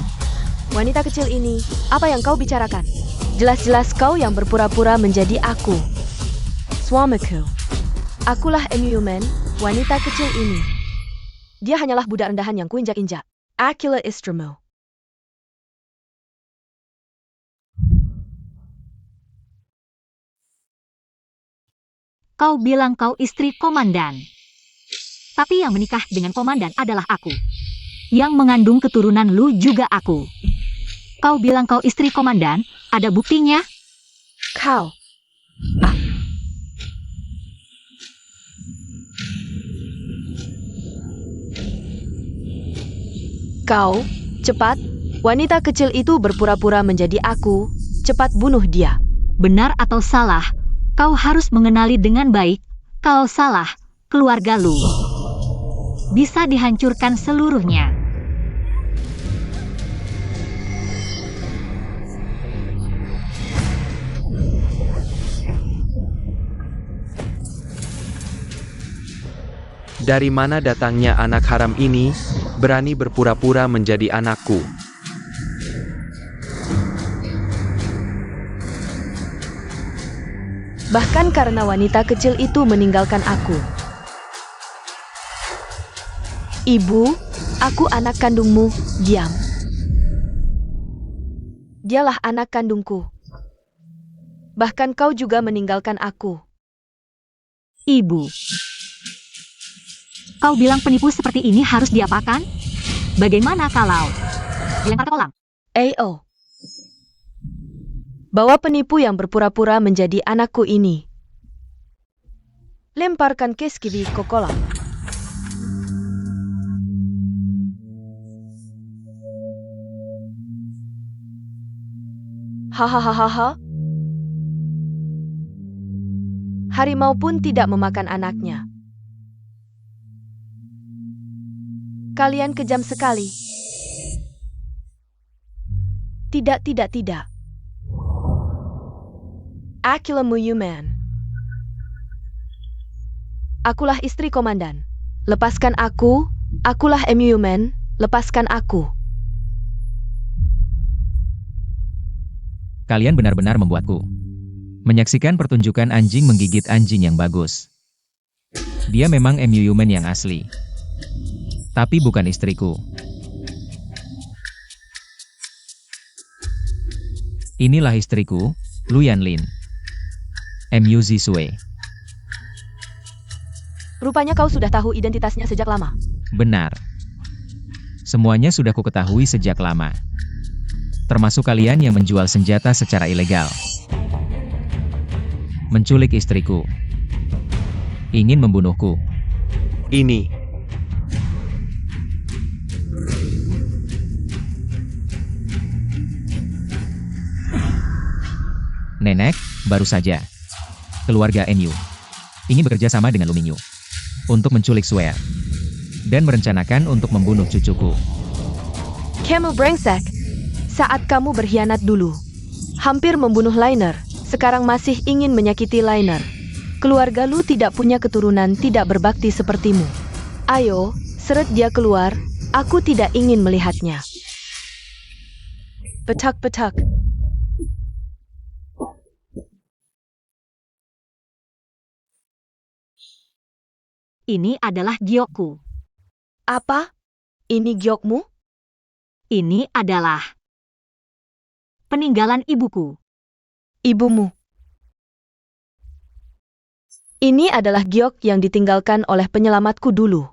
Wanita kecil ini, apa yang kau bicarakan? Jelas-jelas kau yang berpura-pura menjadi aku. Suamiku. Akulah MU Man, wanita kecil ini. Dia hanyalah budak rendahan yang kuinjak-injak. Akulah istrimu. Kau bilang kau istri komandan. Tapi yang menikah dengan komandan adalah aku. Yang mengandung keturunan Lu juga aku. Kau bilang kau istri komandan, ada buktinya? Kau. Kau, cepat. Wanita kecil itu berpura-pura menjadi aku. Cepat bunuh dia. Benar atau salah, kau harus mengenali dengan baik. Kalau salah, keluarga Lu bisa dihancurkan seluruhnya. Dari mana datangnya anak haram ini, berani berpura-pura menjadi anakku? Bahkan karena wanita kecil itu meninggalkan aku. Ibu, aku anak kandungmu, diam. Dialah anak kandungku. Bahkan kau juga meninggalkan aku. Ibu. Kau bilang penipu seperti ini harus diapakan? Bagaimana kalau dilempar ke kolam? AO. Bawa penipu yang berpura-pura menjadi anakku ini. Lemparkan Keskivi ke kolam. Hahaha. Harimau pun tidak memakan anaknya. Kalian kejam sekali. Tidak. Akulah Man. Akulah istri komandan. Lepaskan aku, akulah MU Man, lepaskan aku. Kalian benar-benar membuatku menyaksikan pertunjukan anjing menggigit anjing yang bagus. Dia memang MU Human yang asli. Tapi bukan istriku. Inilah istriku, Lu Yanlin. MU Zisue. Rupanya kau sudah tahu identitasnya sejak lama. Benar. Semuanya sudah kuketahui sejak lama. Termasuk kalian yang menjual senjata secara ilegal. Menculik istriku. Ingin membunuhku. Ini. Nenek, baru saja. Keluarga MU ingin bekerja sama dengan Luminyu untuk menculik Swear dan merencanakan untuk membunuh cucuku. Kamu brengsek. Saat kamu berkhianat dulu, hampir membunuh Liner, sekarang masih ingin menyakiti Liner. Keluarga lu tidak punya keturunan tidak berbakti sepertimu. Ayo, seret dia keluar, aku tidak ingin melihatnya. Petak-petak. Ini adalah giokku. Apa? Ini giokmu? Ini adalah peninggalan ibuku. Ibumu. Ini adalah giok yang ditinggalkan oleh penyelamatku dulu.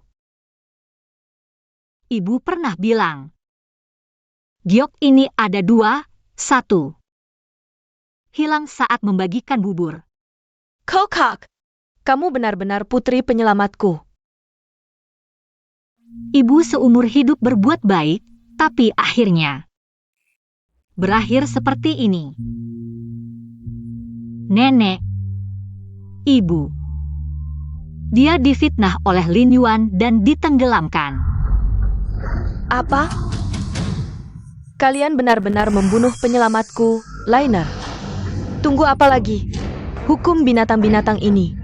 Ibu pernah bilang, giok ini ada 2, 1. Hilang saat membagikan bubur. Kokak! Kamu benar-benar putri penyelamatku. Ibu seumur hidup berbuat baik, tapi akhirnya berakhir seperti ini. Nenek, ibu. Dia difitnah oleh Lin Yuan dan ditenggelamkan. Apa? Kalian benar-benar membunuh penyelamatku, Liner. Tunggu apa lagi? Hukum binatang-binatang ini.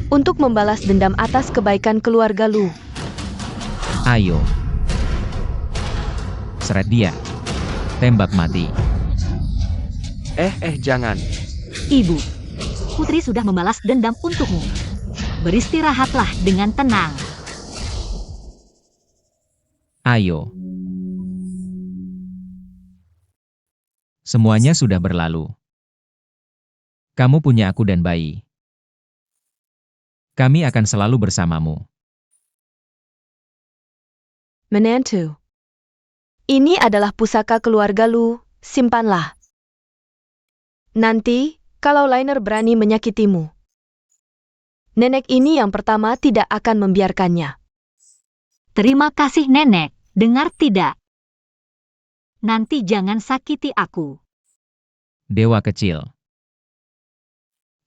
Untuk membalas dendam atas kebaikan keluarga lu. Ayo. Seret dia. Tembak mati. Jangan. Ibu, putri sudah membalas dendam untukmu. Beristirahatlah dengan tenang. Ayo. Semuanya sudah berlalu. Kamu punya aku dan bayi. Kami akan selalu bersamamu. Menantu. Ini adalah pusaka keluarga lu, simpanlah. Nanti, kalau Liner berani menyakitimu, nenek ini yang pertama tidak akan membiarkannya. Terima kasih nenek, dengar tidak? Nanti jangan sakiti aku. Dewa kecil.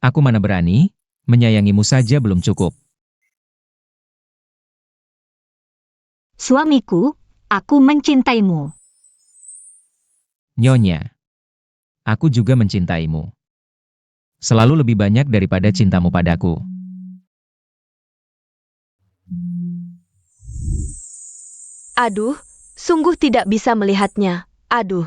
Aku mana berani? Menyayangimu saja belum cukup. Suamiku, aku mencintaimu. Nyonya. Aku juga mencintaimu. Selalu lebih banyak daripada cintamu padaku. Aduh, sungguh tidak bisa melihatnya. Aduh.